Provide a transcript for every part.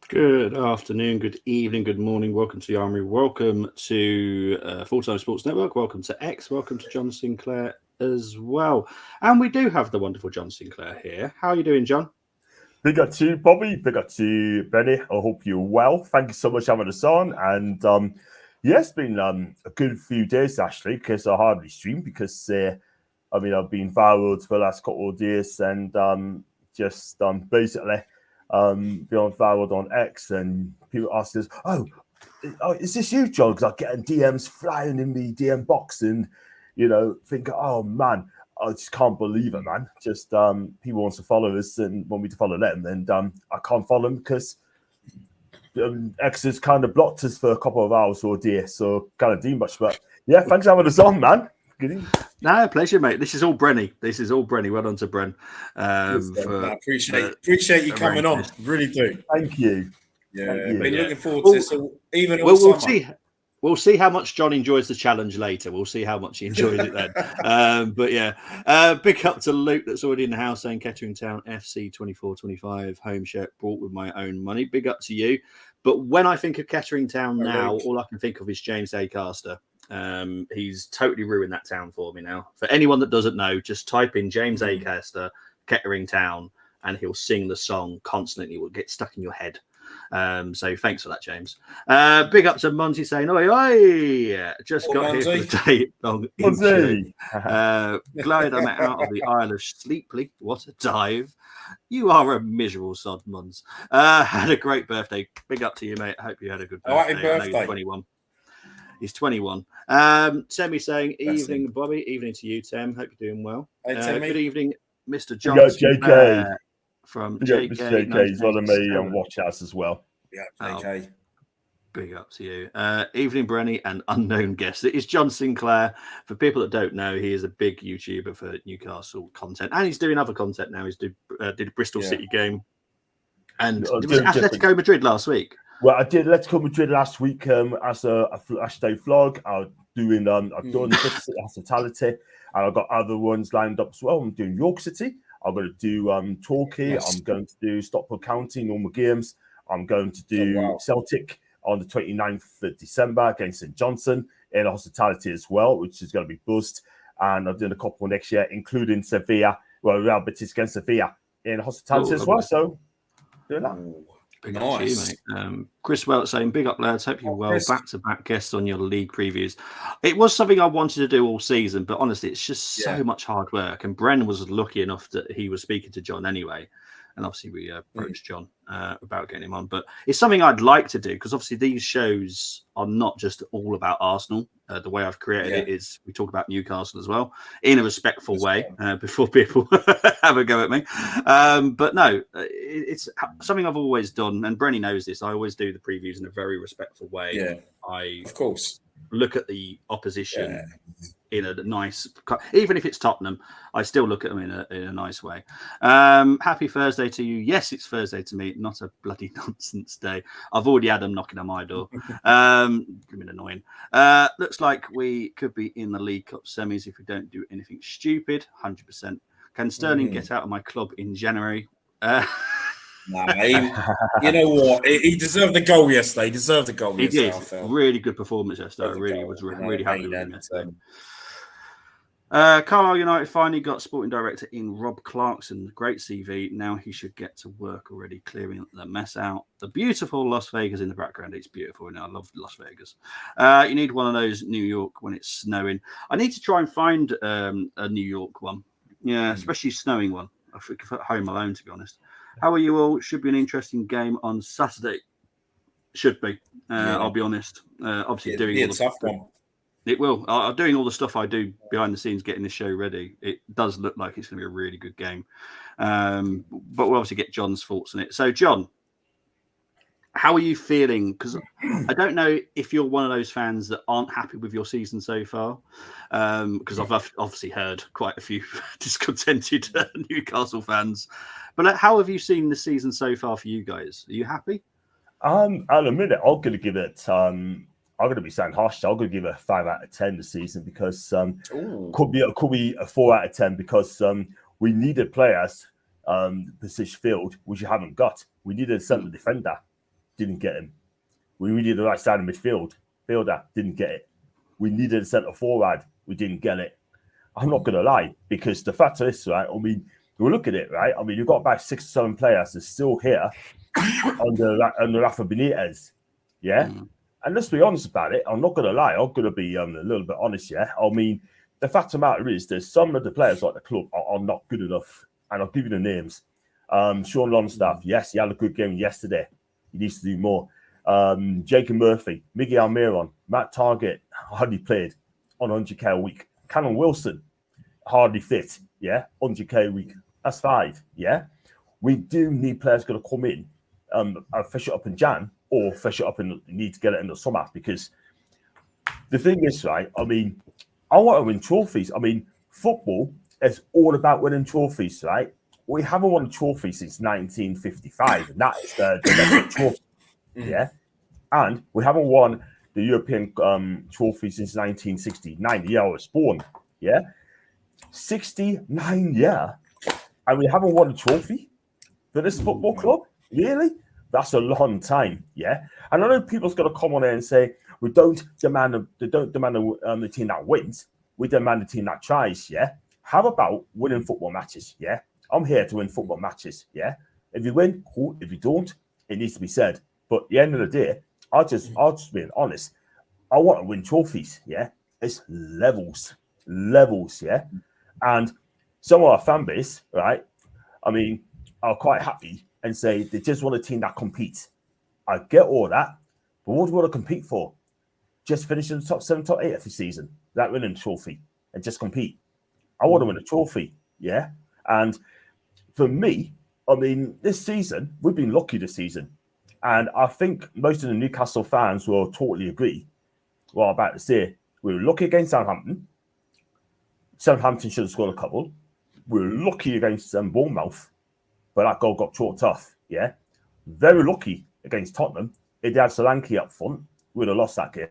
Good afternoon, good evening, good morning. Welcome to the Armory. Welcome to Full Time Sports Network. Welcome to X. Welcome to John Sinclair as well. And we do have the wonderful John Sinclair here. How are you doing, John? Big up to you, Bobby. Big up to you, Benny. I hope you're well. Thank you so much for having us on. And yeah, it's been a good few days actually, because I hardly stream because I've been viral for the last couple of days and basically been on viral on X, and people ask us, "Oh, is this you, John?" Because I'm getting DMs flying in the DM box, and think, "Oh man, I just can't believe it, man." Just people want to follow us and want me to follow them, and I can't follow them because X has kind of blocked us for a couple of hours or a day, so can't do much. But yeah, thanks for having us on, man. Good evening. No, pleasure, mate. This is all Brenny. Well done to Bren. I appreciate you coming on. Really do. Thank you. Yeah, been looking forward to this even all summer. We'll see how much John enjoys the challenge later. We'll see how much he enjoys it then. But yeah, big up to Luke that's already in the house saying Kettering Town FC 24-25 home shirt bought with my own money. Big up to you. But when I think of Kettering Town now, all I can think of is James Acaster. He's totally ruined that town for me now. For anyone that doesn't know, just type in James Acaster, Kettering Town, and he'll sing the song constantly. It will get stuck in your head. So thanks for that, James. Big up to Monty saying, "Oi, oi!" Just got here for the day long intro. Glad I'm out of the Isle of Sleeply. What a dive! You are a miserable sod, Muns. Had a great birthday. Big up to you, mate. I hope you had a good birthday. Happy birthday. He's 21. He's 21. Temmie saying, "Evening, Bobby. Evening to you, Tem. Hope you're doing well. Hey, good evening, Mr. John." JK. From JK. JK is one of me and watch us as well. Yeah, JK. Big up to you. Evening, Brenny, and unknown guest. It is John Sinclair. For people that don't know, he is a big YouTuber for Newcastle content, and he's doing other content now. He's did a Bristol City game, and was it Atletico Madrid last week? Well, I did Atletico Madrid last week as a hashtag vlog. I've done hospitality, and I've got other ones lined up as well. I'm doing York City. I'm going to do Torquay. Yes. I'm going to do Stockport County, normal games. I'm going to do Celtic on the 29th of December against St Johnstone in hospitality as well, which is going to be buzzed. And I'm doing a couple next year, including Sevilla. Well, Real Betis against Sevilla in hospitality as well. So, doing that. Big up to you, mate. Chris Welch saying, "Big up, lads. Hope you're well. Back-to-back guests on your league previews." It was something I wanted to do all season, but honestly, it's just so much hard work. And Bren was lucky enough that he was speaking to John anyway. And obviously, we approached John about getting him on. But it's something I'd like to do because obviously these shows are not just all about Arsenal. The way I've created it is we talk about Newcastle as well in a respectful way before people have a go at me. But no, it's something I've always done. And Brenny knows this. I always do the previews in a very respectful way. Yeah, of course. Look at the opposition in a nice, even if it's Tottenham, I still look at them in a nice way. Happy Thursday to you. Yes, it's Thursday to me, not a bloody nonsense day. I've already had them knocking on my door. Been annoying. Looks like we could be in the League Cup semis if we don't do anything stupid. 100%. Can Sterling get out of my club in January? No, you know what? He deserved the goal yesterday. He deserved the goal yesterday. He did. Really good performance yesterday. I really was really happy with him yesterday. Carlisle United finally got sporting director in Rob Clarkson. Great CV. Now he should get to work already, clearing the mess out. The beautiful Las Vegas in the background. It's beautiful. And I love Las Vegas. You need one of those New York when it's snowing. I need to try and find a New York one. Yeah, especially snowing one. I think at home alone, to be honest. How are you all? Should be an interesting game on Saturday. Should be. I'll be honest. Obviously, doing all the tough one. It will. I'm doing all the stuff I do behind the scenes, getting the show ready. It does look like it's going to be a really good game. But we'll obviously get John's thoughts on it. So, John, how are you feeling? Because I don't know if you're one of those fans that aren't happy with your season so far. Because I've obviously heard quite a few discontented Newcastle fans. But how have you seen the season so far for you guys? Are you happy? At a minute, I'm going to give it. I'm going to be saying harsh. I'm going to give it a 5 out of 10 this season because could be a 4 out of 10 because we needed players position field which you haven't got. We needed a central defender, didn't get him. We needed the right side of midfield. Fielder, didn't get it. We needed a centre forward. We didn't get it. I'm not going to lie, because the fact is, right, I mean, we look at it, right? I mean, you've got about 6 or 7 players that's still here under Rafa Benitez, yeah? And let's be honest about it. I'm not going to lie. I'm going to be a little bit honest, yeah? I mean, the fact of the matter is there's some of the players like the club are not good enough. And I'll give you the names. Sean Longstaff, yes, he had a good game yesterday. He needs to do more. Jacob Murphy, Miguel Almiron, Matt Target, hardly played on 100k a week. Callum Wilson, hardly fit, yeah, 100k a week. That's 5, yeah. We do need players going to come in, fish it up in Jan, or fish it up and need to get it in the summer, because the thing is, right, I mean, I want to win trophies. I mean, football is all about winning trophies, right? We haven't won a trophy since 1955, and that is the trophy, yeah. And we haven't won the European trophy since 1969, the year I was born, yeah. 69 years, and we haven't won a trophy for this football club? Really? That's a long time, yeah. And I know people's going to come on there and say, we don't demand the team that wins. We demand the team that tries, yeah. How about winning football matches, yeah? I'm here to win football matches, yeah. If you win, cool. If you don't, it needs to be said. But at the end of the day, I'll just be honest. I want to win trophies, yeah. It's levels, yeah. And some of our fan base, right? I mean, are quite happy and say they just want a team that competes. I get all that, but what do you want to compete for? Just finish in the top 7, top 8 every season, that winning trophy, and just compete. I want to win a trophy, yeah. And for me, I mean, this season we've been lucky this season, and I think most of the Newcastle fans will totally agree. What I'm about to say, we were lucky against Southampton. Southampton should have scored a couple. We were lucky against Bournemouth, but that goal got chalked off. Yeah, very lucky against Tottenham. If they had Solanke up front, we would have lost that game.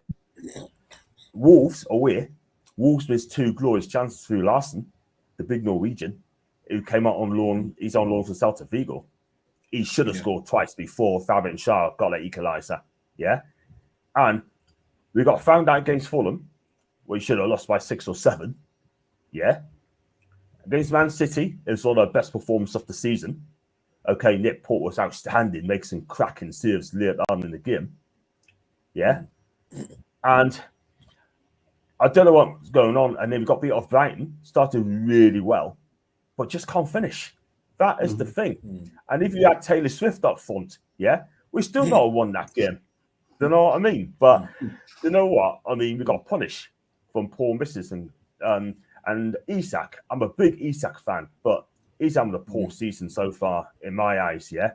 Wolves away. Wolves missed 2 glorious chances through Larson, the big Norwegian, who came out on loan. He's on loan for Celta Vigo. He should have scored twice before Fabian Schär got that equaliser. Yeah, and we got found out against Fulham. We should have lost by 6 or 7. Yeah. Against Man City, it was one of the best performances of the season. Okay, Nick Pope was outstanding, making some cracking saves later on in the game. Yeah. And I don't know what's going on. And then we got beat off Brighton, started really well, but just can't finish. That is the thing. And if you had Taylor Swift up front, yeah, we still not won that game. You know what I mean? But you know what? I mean, we got punished from Paul Misses and Isak. I'm a big Isak fan, but he's having a poor season so far in my eyes, yeah.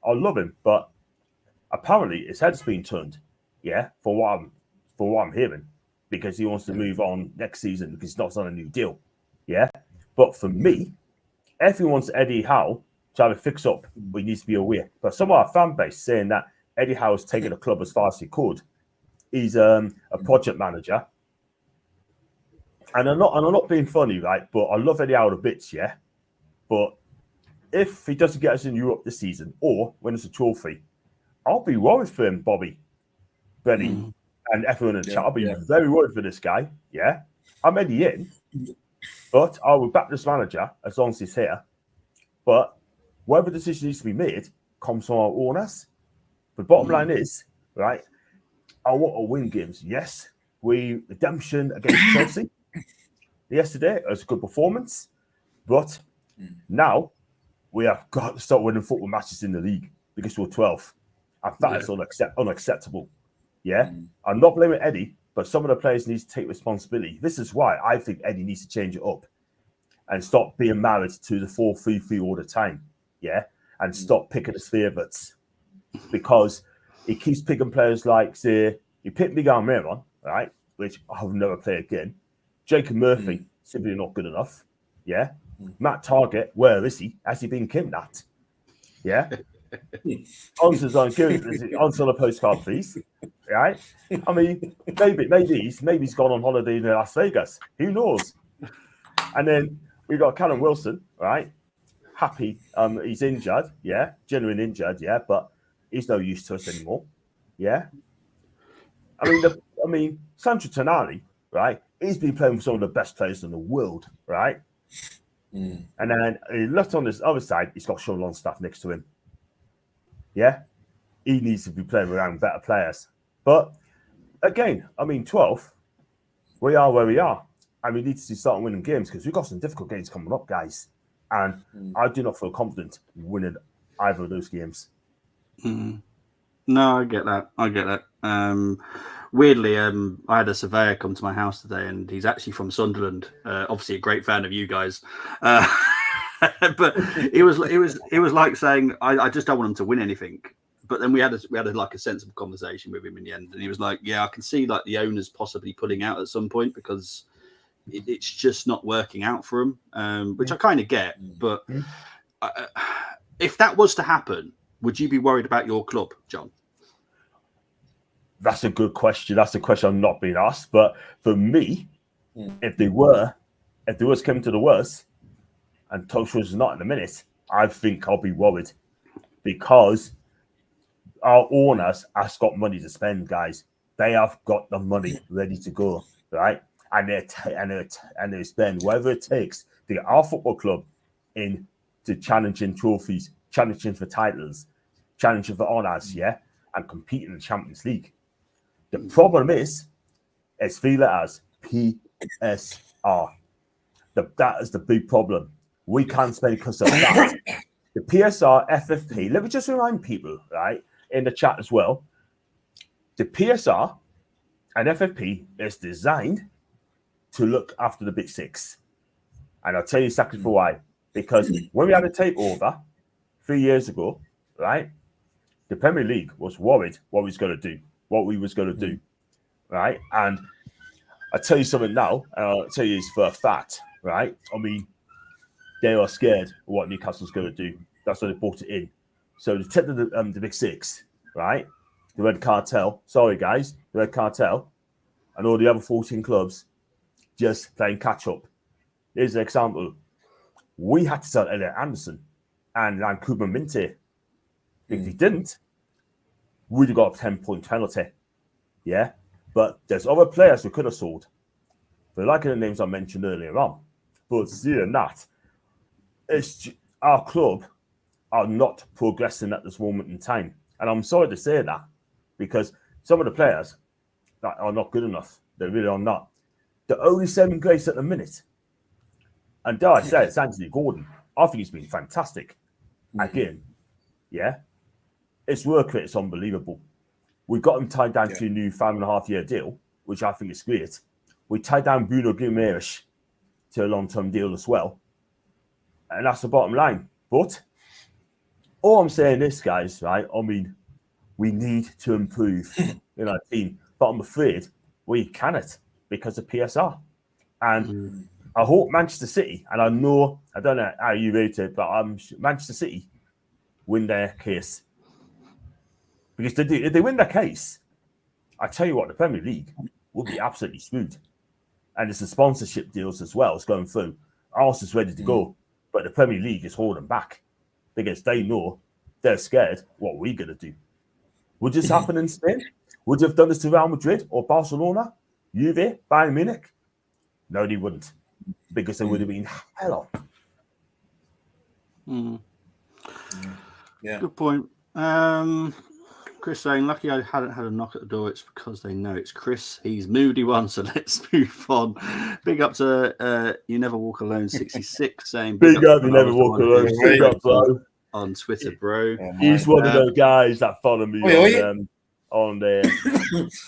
I love him, but apparently his head's been turned, yeah, for what I'm hearing, because he wants to move on next season because he's not on a new deal, yeah. But for me, if he wants Eddie Howe to have a fix up, we need to be aware. But some of our fan base saying that Eddie Howe has taken the club as far as he could. He's a project manager. And I'm not being funny, right? But I love Eddie Howe a bit, yeah. But if he doesn't get us in Europe this season or win us a trophy, I'll be worried for him, Bobby, Benny, and everyone in the chat. I'll be very worried for this guy, yeah. I'm Eddie in, but I will back this manager as long as he's here. But whatever decision needs to be made comes from our owners. The bottom line is, right, I want to win games. Yes, redemption against Chelsea yesterday. It was a good performance, but now we have got to start winning football matches in the league because we're 12th, and that is unacceptable. Yeah, I'm not blaming Eddie, but some of the players need to take responsibility. This is why I think Eddie needs to change it up and stop being married to the 4-3-3 all the time. Yeah, and stop picking his favourites, because he keeps picking players like, say, he picked Miguel Almiron, right, which I'll never play again. Jacob Murphy, simply not good enough. Yeah. Matt Target, where is he? Has he been kidnapped? Yeah. Answers on answer on a postcard, please. Right? I mean, maybe he's gone on holiday in Las Vegas. Who knows? And then we got Callum Wilson, right? Happy, he's injured, yeah, genuine injured, yeah, but He's no use to us anymore. Yeah. I mean, Sancho Tonali, right? He's been playing with some of the best players in the world, right? And then he left on this other side, he's got Sean Longstaff next to him. Yeah. He needs to be playing around better players. But again, I mean, 12th, we are where we are. And we need to start winning games because we've got some difficult games coming up, guys. And I do not feel confident winning either of those games. No, I get that. Weirdly, I had a surveyor come to my house today, and he's actually from Sunderland. Obviously, a great fan of you guys. But it was like saying, I just don't want him to win anything. But then we had like a sensible conversation with him in the end, and he was like, "Yeah, I can see like the owners possibly pulling out at some point because it's just not working out for him," which I kind of get. But if that was to happen, would you be worried about your club, John? That's a good question. That's a question I'm not being asked. But for me, if they was coming to the worst, and Tuchel is not in a minute, I think I'll be worried because our owners have got money to spend, guys. They have got the money ready to go, right? And they spend whatever it takes to get our football club into challenging trophies, challenging for titles, challenging for honours, yeah, and competing in the Champions League. The problem is, it's three letters, PSR. That is the big problem. We can't spend because of that. The PSR, FFP, let me just remind people, right, in the chat as well, the PSR and FFP is designed to look after the big six. And I'll tell you exactly for why. Because when we had a takeover 3 years ago, right, the Premier League was worried what we was going to do, right? And I'll tell you something now, and I'll tell you this for a fact, right? I mean, they are scared of what Newcastle's going to do. That's why they brought it in. So the tip of the big six, right? The Red Cartel. Sorry, guys, the Red Cartel, and all the other 14 clubs just playing catch up. Here's an example. We had to sell Elliot Anderson and Lankuba Minte. If we didn't, we'd have got a 10-point penalty. Yeah, but there's other players we could have sold. But like the names I mentioned earlier on, but seeing that, it's our club are not progressing at this moment in time. And I'm sorry to say that because some of the players are not good enough. They really are not. The only saving grace at the minute, and dare I say it's Anthony Gordon. I think he's been fantastic. Again, yeah, his work rate is unbelievable. We got him tied down to a new 5.5-year deal, which I think is great. We tied down Bruno Guimaraes to a long-term deal as well. And that's the bottom line. But all I'm saying is, guys, right? I mean, we need to improve in our team. But I'm afraid we cannot because of PSR. And I hope Manchester City, and I don't know how you rate it, but Manchester City win their case. Because if they win their case, I tell you what, the Premier League will be absolutely screwed. And it's the sponsorship deals as well. It's going through. Arsenal's ready to go, but the Premier League is holding back because they know they're scared what we're going to do. Would this happen in Spain? Would you have done this to Real Madrid or Barcelona? Juve? Bayern Munich? No, they wouldn't because they would have been hell on. Yeah. Good point. Chris saying, lucky I hadn't had a knock at the door. It's because they know it's Chris. He's moody one, so let's move on. Big up to You Never Walk Alone 66 saying, Big up, You Never Walk Alone. Big up, bro. On Twitter, bro. He's one of those guys that follow me on their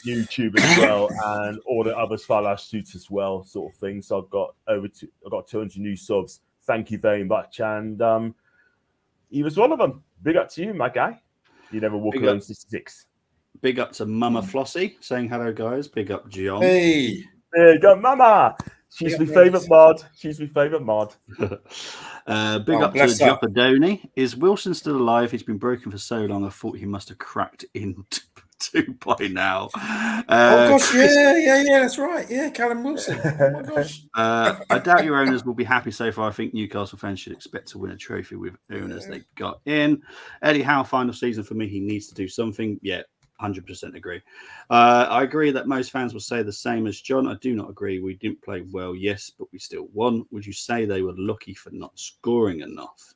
YouTube as well, and all the others follow our suits as well, sort of thing. So I've got 200 new subs. Thank you very much. And he was one of them. Big up to you, my guy. You Never Walk Alone 66. Big up to Mama Flossie saying hello, guys. Big up, John. Hey. There you go, Mama. She's my favourite mod. Big up to Jopadoni. Is Wilson still alive? He's been broken for so long. I thought he must have cracked into 2 by now. Oh gosh, yeah, that's right. Yeah, Callum Wilson. Oh my gosh. I doubt your owners will be happy so far. I think Newcastle fans should expect to win a trophy with owners they got in. Eddie Howe, final season for me. He needs to do something. Yeah, 100% agree. I agree that most fans will say the same as John. I do not agree. We didn't play well, yes, but we still won. Would you say they were lucky for not scoring enough?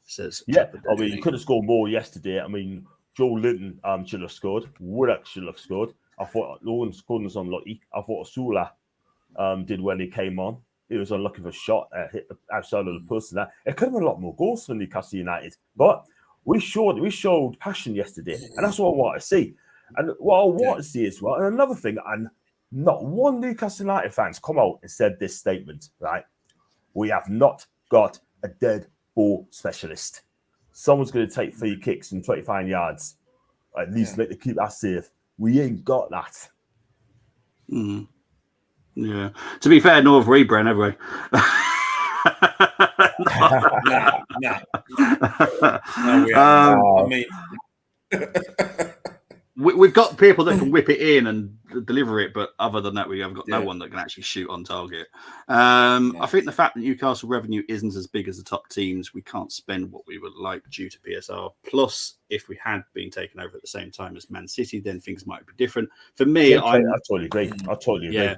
Says I mean, you could have scored more yesterday. I mean, Joe Linton should have scored. Woodard should have scored. I thought Lawrence Gordon was unlucky. I thought Asula did when he came on. He was unlucky for a shot hit outside of the post. That it could have been a lot more goals for Newcastle United, but we showed passion yesterday, and that's what I want to see. And what I want to see is and another thing, and not one Newcastle United fans come out and said this statement, right? We have not got a dead ball specialist. Someone's going to take free kicks from 25 yards, at least make the keeper safe. We ain't got that. Yeah. To be fair, nor have we, Bren, have we? No, we haven't. I mean, we've got people that can whip it in and deliver it, but other than that, we haven't got no one that can actually shoot on target. I think the fact that Newcastle revenue isn't as big as the top teams, we can't spend what we would like due to PSR. Plus, if we had been taken over at the same time as Man City, then things might be different. For me, I totally agree. Yeah,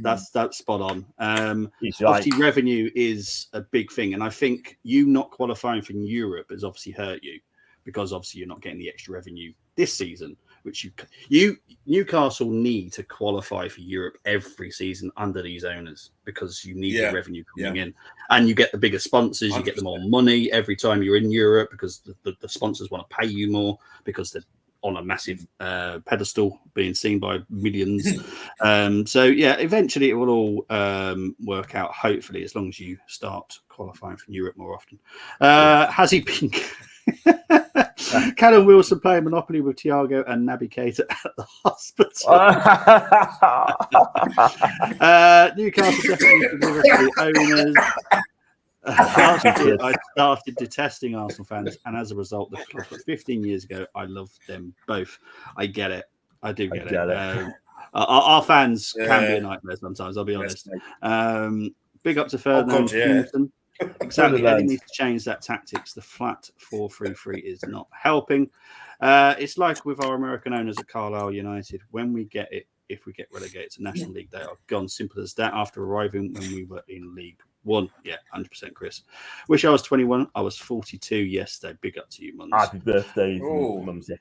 that's spot on. Obviously, right. Revenue is a big thing, and I think you not qualifying for Europe has obviously hurt you because obviously you're not getting the extra revenue this season, which you Newcastle need to qualify for Europe every season under these owners because you need the revenue coming in, and you get the bigger sponsors, 100%. You get the more money every time you're in Europe because the sponsors want to pay you more because they're on a massive pedestal being seen by millions. So yeah, eventually it will all work out, hopefully, as long as you start qualifying for Europe more often. Has he been Callum Wilson playing Monopoly with Thiago and Naby Keita at the hospital? Newcastle definitely deliver to the owners. I started detesting Arsenal fans, and as a result, the club. But 15 years ago, I loved them both. I get it. I do get it. Our fans can be a nightmare sometimes. I'll be honest. Big up to Ferdinand. Exactly. Eddie needs to change that tactics. The flat 4-3-3 is not helping. It's like with our American owners at Carlisle United. When we get it, if we get relegated to National League, they are gone. Simple as that. After arriving when we were in League One. Yeah, 100%, Chris. Wish I was 21. I was 42 yesterday. Big up to you, Mums. Happy birthday, Mumsy.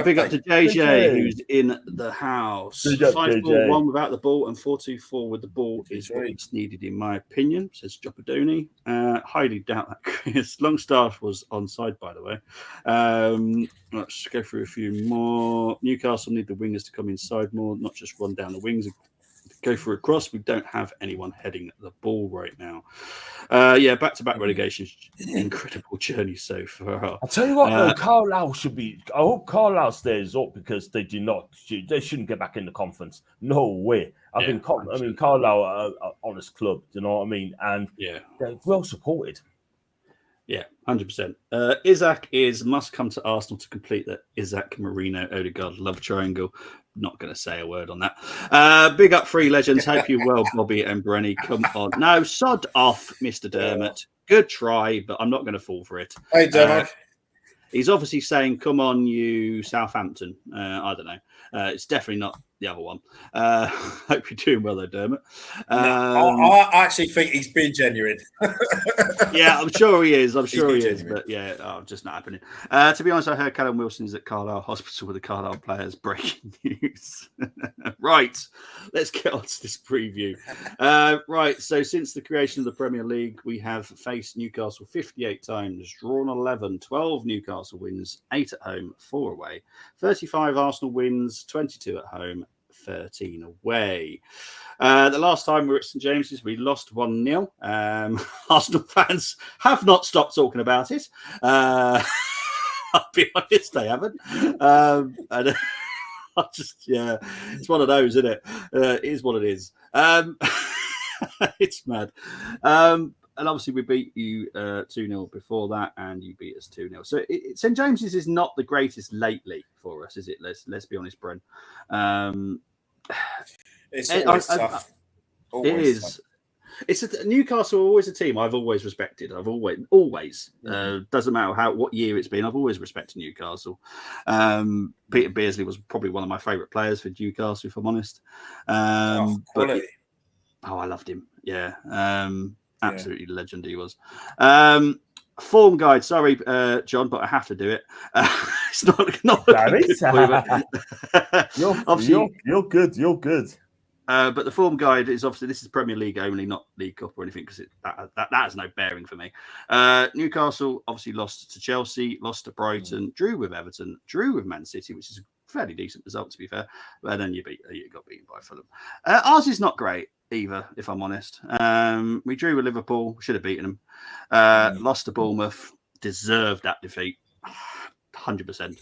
Big up to JJ, who's in the house. 5-4-1 without the ball and 4-2-4 with the ball is what's needed, in my opinion, says Jopadoni. Highly doubt that, Chris. Longstaff was onside, by the way. Let's go through a few more. Newcastle need the wingers to come inside more, not just run down the wings. Go for a cross. We don't have anyone heading the ball right now. Back-to-back relegation. Incredible journey so far. I'll tell you what, Carlisle should be. I hope Carlisle stays up because they do not. They shouldn't get back in the conference. No way. I mean, Carlisle are an honest club. Do you know what I mean? And they're well supported. Yeah, 100%. Isaac must come to Arsenal to complete the Isaac Marino Odegaard love triangle. Not going to say a word on that. Big up, Free Legends. Hope you well, Bobby and Brenny. Come on. No, sod off, Mr. Dermot. Good try, but I'm not going to fall for it. Hey, Dermot. He's obviously saying, come on, you Southampton. I don't know. It's definitely not the other one. Hope you're doing well, though, Dermot. I actually think he's being genuine. Yeah, I'm sure he is. But yeah, just not happening. To be honest, I heard Callum Wilson is at Carlisle Hospital with the Carlisle players. Breaking news. Right, let's get on to this preview. Right, so since the creation of the Premier League, we have faced Newcastle 58 times, drawn 11, 12 Newcastle wins, 8 at home, 4 away, 35 Arsenal wins, 22 at home, 13 away. The last time we were at St James's, we lost 1-0. Arsenal fans have not stopped talking about it. I'll be honest, they haven't. And it's one of those, isn't it? It is what it is. It's mad. And obviously we beat you 2-0 before that, and you beat us 2-0. So St James's is not the greatest lately for us, is it? Let's be honest, Bren. It's always tough. Always It tough. is. Newcastle are always a team I've always respected. I've always doesn't matter what year it's been. I've always respected Newcastle. Peter Beardsley was probably one of my favourite players for Newcastle, if I'm honest. Quality. I loved him. Yeah, absolutely legend he was. Form guide. Sorry, John, but I have to do it. It's not You're good. You're good. But the form guide is obviously this is Premier League only, not League Cup or anything, because that has no bearing for me. Newcastle obviously lost to Chelsea, lost to Brighton, drew with Everton, drew with Man City, which is a fairly decent result to be fair. But then you got beaten by Fulham. Ours is not great either, if I'm honest. We drew with Liverpool, should have beaten them. Lost to Bournemouth, deserved that defeat, 100%.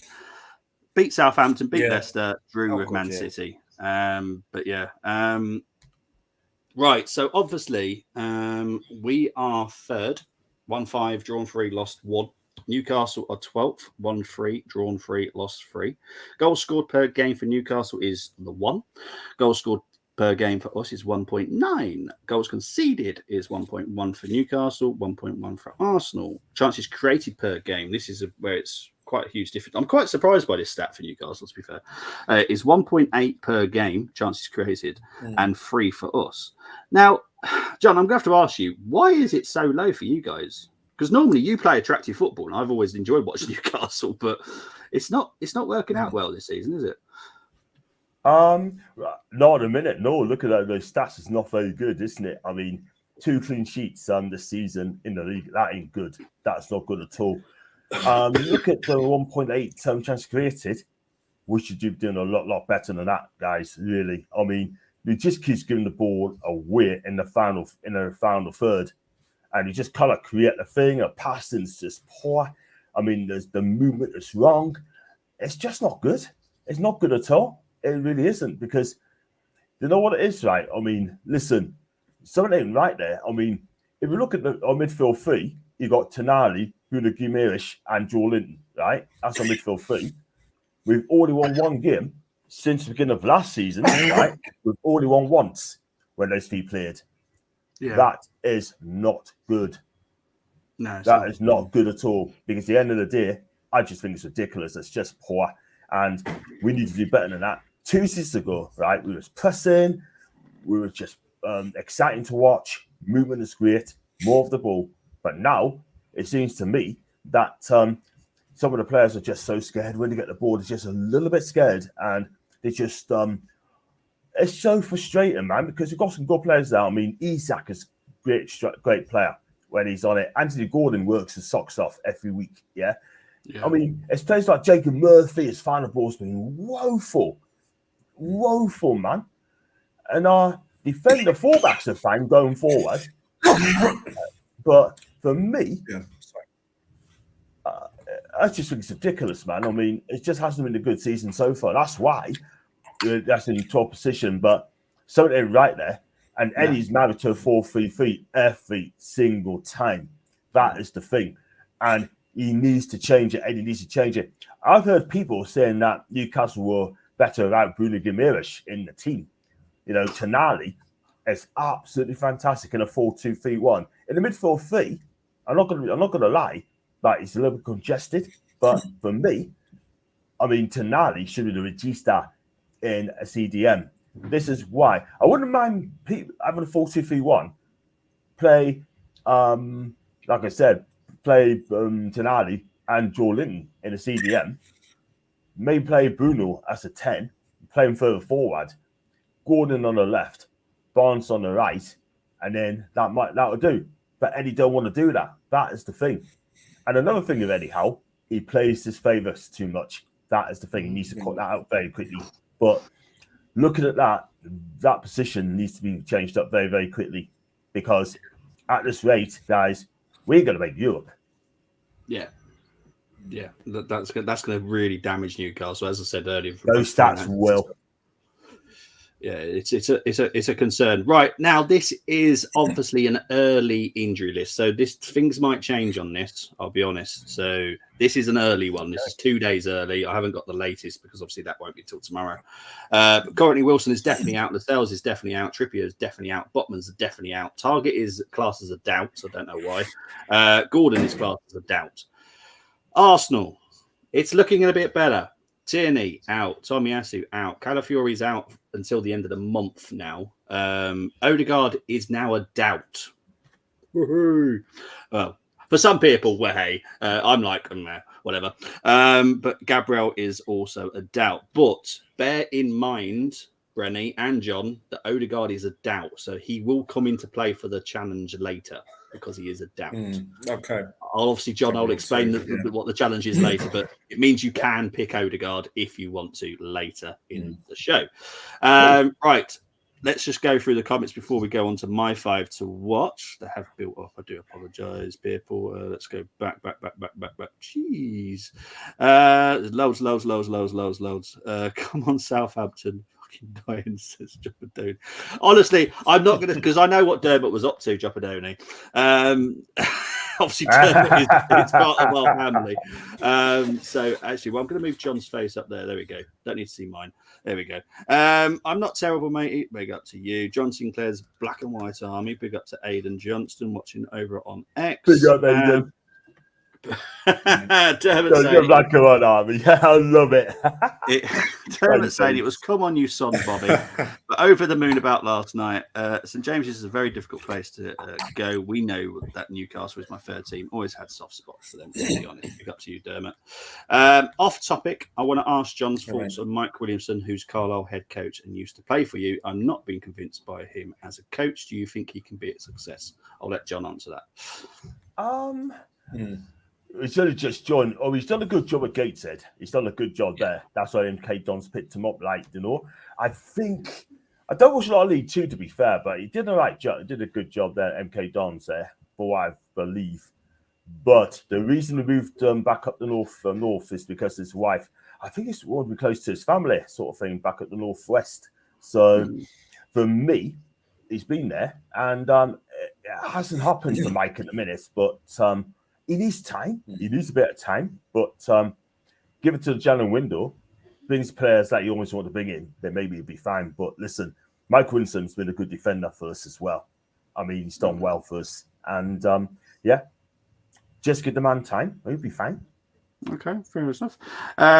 Beat Southampton, beat Leicester, drew with Man City. But yeah. Right. So obviously, we are third, 1-5, drawn 3, lost 1. Newcastle are 12th, 1-3, drawn 3, lost 3. Goals scored per game for Newcastle is 1. Goals scored per game for us is 1.9. Goals conceded is 1.1 for Newcastle, 1.1 for Arsenal. Chances created per game. This is where it's quite a huge difference. I'm quite surprised by this stat for Newcastle, to be fair. Is 1.8 per game, chances created, and 3 for us. Now, John, I'm going to have to ask you, why is it so low for you guys? Because normally you play attractive football, and I've always enjoyed watching Newcastle, but it's not working out well this season, is it? Not at a minute. No, look at that. Those stats. It's not very good, isn't it? I mean, 2 clean sheets this season in the league. That ain't good. That's not good at all. Look at the 1.8 chance created. We should be doing a lot better than that, guys. Really. I mean, he just keeps giving the ball away in the final third, and he just kind of create the thing. A passing is just poor. I mean, there's the movement is wrong. It's just not good. It's not good at all. It really isn't, because you know what it is, right? I mean, listen, something ain't right there. I mean, if you look at our midfield three, you got Tonali, Bruno Guimaraes, and Joe Linton, right? That's our midfield three. We've already won 1 game since the beginning of last season, right? We've already won once when those 3 played. Yeah. That is not good. No, that is not good at all, because at the end of the day, I just think it's ridiculous. It's just poor, and we need to do better than that. 2 seasons ago, right, we was pressing, we were just exciting to watch, movement is great, more of the ball. But now it seems to me that some of the players are just so scared when they get the ball. They're just a little bit scared, and they just it's so frustrating, man, because we've got some good players now. I mean, Isak is great player when he's on it. Anthony Gordon works his socks off every week, yeah? I mean, it's players like Jacob Murphy, his final ball's been woeful, man. And our defender fullbacks are fine going forward. But for me, I just think it's ridiculous, man. I mean, it just hasn't been a good season so far. That's why that's in 12th position. But something right there. And Eddie's married to a 4-3-3 every single time. That is the thing. And he needs to change it. Eddie needs to change it. I've heard people saying that Newcastle were better without Bruno Guimaraes in the team. You know, Tonali is absolutely fantastic in a 4-2-3-1. In the midfield 3, I'm not gonna lie, that he's a little bit congested. But for me, I mean, Tonali should be the regista in a CDM. This is why I wouldn't mind having a 4-2-3-1. Play, like I said, Tonali and Joe Linton in a CDM. Maybe play Bruno as a 10, play him further forward. Gordon on the left, Barnes on the right, and then that would do. But Eddie don't want to do that. That is the thing. And another thing with Eddie Howe, he plays his favourites too much. That is the thing. He needs to cut that out very quickly. But looking at that position needs to be changed up very, very quickly, because at this rate, guys, we're going to make Europe. Yeah. That's going to really damage Newcastle, as I said earlier. Those stats will. Yeah, it's a concern. Right now, this is obviously an early injury list, so things might change on this. I'll be honest. So this is an early one. This is 2 days early. I haven't got the latest because obviously that won't be till tomorrow. But currently, Wilson is definitely out. Lascelles is definitely out. Trippier is definitely out. Botman's definitely out. Target is classed as a doubt. I don't know why. Gordon is classed as a doubt. Arsenal, it's looking a bit better. Tierney out, Tomiyasu out, Calafiori's out until the end of the month now. Odegaard is now a doubt. Woohoo! Well, for some people, I'm like, whatever. But Gabriel is also a doubt. But bear in mind, Brenny and John, that Odegaard is a doubt. So he will come into play for the challenge later because he is a doubt. Okay. I'll explain what the challenge is later, but it means you can pick Odegaard if you want to later in the show. Right. Let's just go through the comments before we go on to my 5 to watch. They have built up. I do apologise, people. Let's go back. Jeez. Loads. Come on, Southampton. Fucking dying, says Joppadoni. Honestly, I'm not going to, because I know what Dermot was up to, Joppadoni. Obviously, Dermot is part of our family. So actually, I'm going to move John's face up there. There we go. Don't need to see mine. There we go. I'm not terrible, mate. Big up to you. John Sinclair's Black and White Army. Big up to Aidan Johnston watching over on X. Big up, Aidan. Dermot Black and White Army. Yeah, I love it. Dermot saying it was come on, you son, Bobby. But over the moon about last night. St James's is a very difficult place to go. We know that Newcastle is my third team. Always had soft spots for them, to be honest. Big up to you, Dermot. Off topic, I want to ask John's thoughts on Mike Williamson, who's Carlisle head coach and used to play for you. I'm not being convinced by him as a coach. Do you think he can be a success? I'll let John answer that. It's only just John. Oh, he's done a good job at Gateshead. He's done a good job there. That's why MK Don's picked him up. I think I don't watch a lot of League Two, to be fair, but he did a right job. He did a good job there. MK Don's there, for what I believe. But the reason he moved back up the north is because his wife. I think it's want to be close to his family, sort of thing, back at the northwest. So for me, he's been there, and it hasn't happened for Mike at the minute, but. He needs time. He needs a bit of time, but give it to the January window. Brings players that you always want to bring in, then maybe he'll be fine. But listen, Mike Winston's been a good defender for us as well. I mean, he's done well for us. And just give the man time. He'll be fine. Okay, fair enough.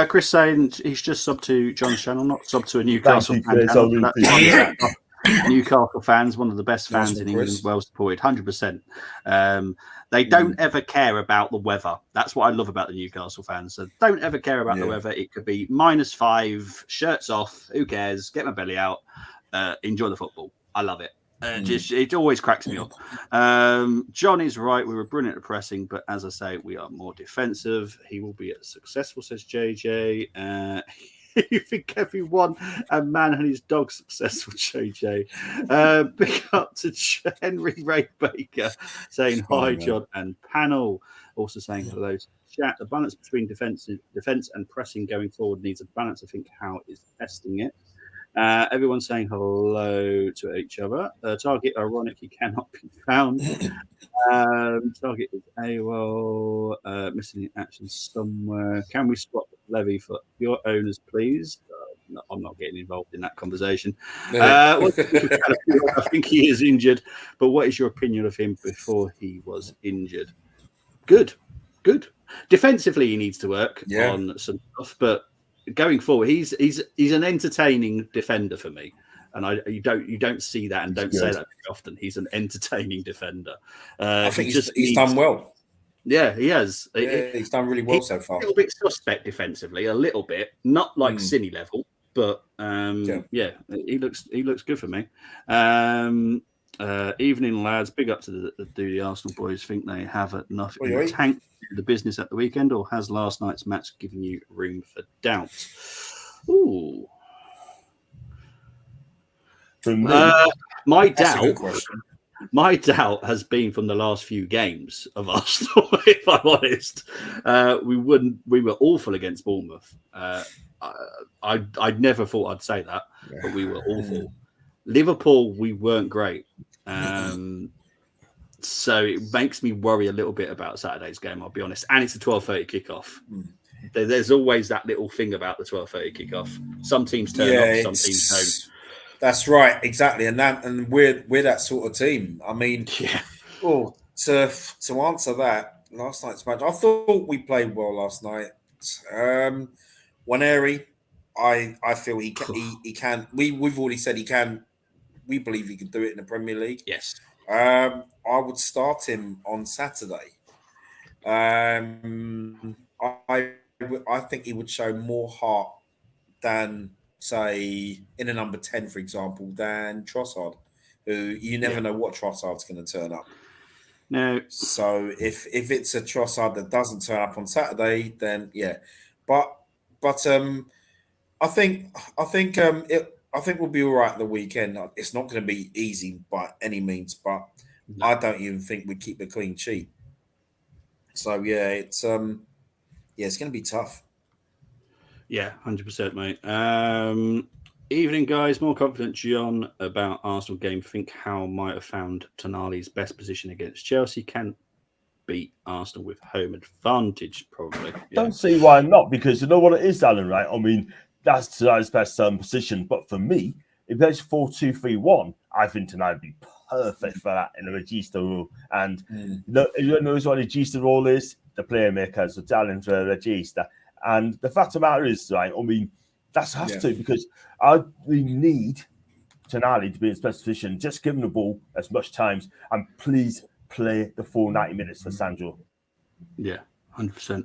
Chris saying he's just subbed to John's channel, not subbed to a Newcastle fan. Newcastle fans, one of the best fans in England, well supported, 100%. They don't ever care about the weather. That's what I love about the Newcastle fans. So don't ever care about the weather. It could be -5, shirts off, who cares? Get my belly out, enjoy the football. I love it. It always cracks me up. John is right. We were brilliant at pressing, but as I say, we are more defensive. He will be successful, says JJ. You think everyone and man and his dog successful, JJ. Big up to Henry Ray Baker saying hi, John and panel. Also saying hello to chat. The balance between defense and pressing going forward needs a balance. I think Howe is testing it. Everyone's saying hello to each other. Target, ironic, he cannot be found. Target is AWOL, missing in action somewhere. Can we swap Levy for your owners, please? No, I'm not getting involved in that conversation. I think he is injured, but what is your opinion of him before he was injured? Good. Defensively, he needs to work on some stuff, but going forward, he's an entertaining defender for me, and you don't see that and don't say that very often. He's an entertaining defender. I think he's done well. Yeah, he has. He's done really well so far. A little bit suspect defensively, a little bit, not like Cine level, but he looks good for me. Evening, lads. Big up to the Arsenal boys. Think they have enough in the tank for the business at the weekend, or has last night's match given you room for doubt? Ooh. For me, my doubt has been from the last few games of Arsenal. If I'm honest, we were awful against Bournemouth. I never thought I'd say that, but we were awful. Liverpool, we weren't great. So it makes me worry a little bit about Saturday's game, I'll be honest. And it's a 12:30 kickoff. There's always that little thing about the 12:30 kickoff. Some teams turn up, some teams don't. That's right, exactly. And we're that sort of team. I mean, to answer that, last night's match, I thought we played well last night. Waneri, I feel he can. We've already said he can. We believe he can do it in the Premier League. Yes. I would start him on Saturday. I think he would show more heart than, say, in a number 10, for example, than Trossard, who you never know what Trossard's going to turn up. No. So if it's a Trossard that doesn't turn up on Saturday, then but I think we'll be all right at the weekend. It's not going to be easy by any means, but I don't even think we keep a clean sheet. So it's going to be tough. Yeah, 100%, mate. Evening, guys. More confident, John, about Arsenal game. Think Howe might have found Tonali's best position against Chelsea. Can beat Arsenal with home advantage, probably. Don't see why not, because you know what it is, Alan, right? I mean, that's Tonali's best position. But for me, if there's 4-2-3-1, I think Tonali would be perfect for that in a Regista role. And you know what a Regista role is? The playmaker, so talent for Regista. And the fact of the matter is, right, I mean, that's has to, because we need Tonali to be in his best position. Just give him the ball as much times, and please play the full 90 minutes for Sandro. Yeah, 100%.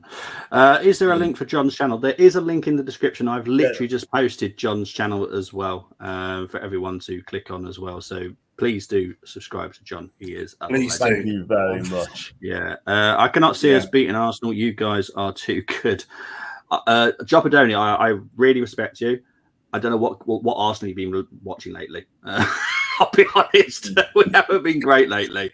Is there a link for John's channel? There is a link in the description. I've literally just posted John's channel as well for everyone to click on as well. So please do subscribe to John. He is. Thank you very much. Yeah, I cannot see us beating Arsenal. You guys are too good. Jopadoni, I really respect you. I don't know what Arsenal you've been watching lately. I'll be honest, we haven't been great lately.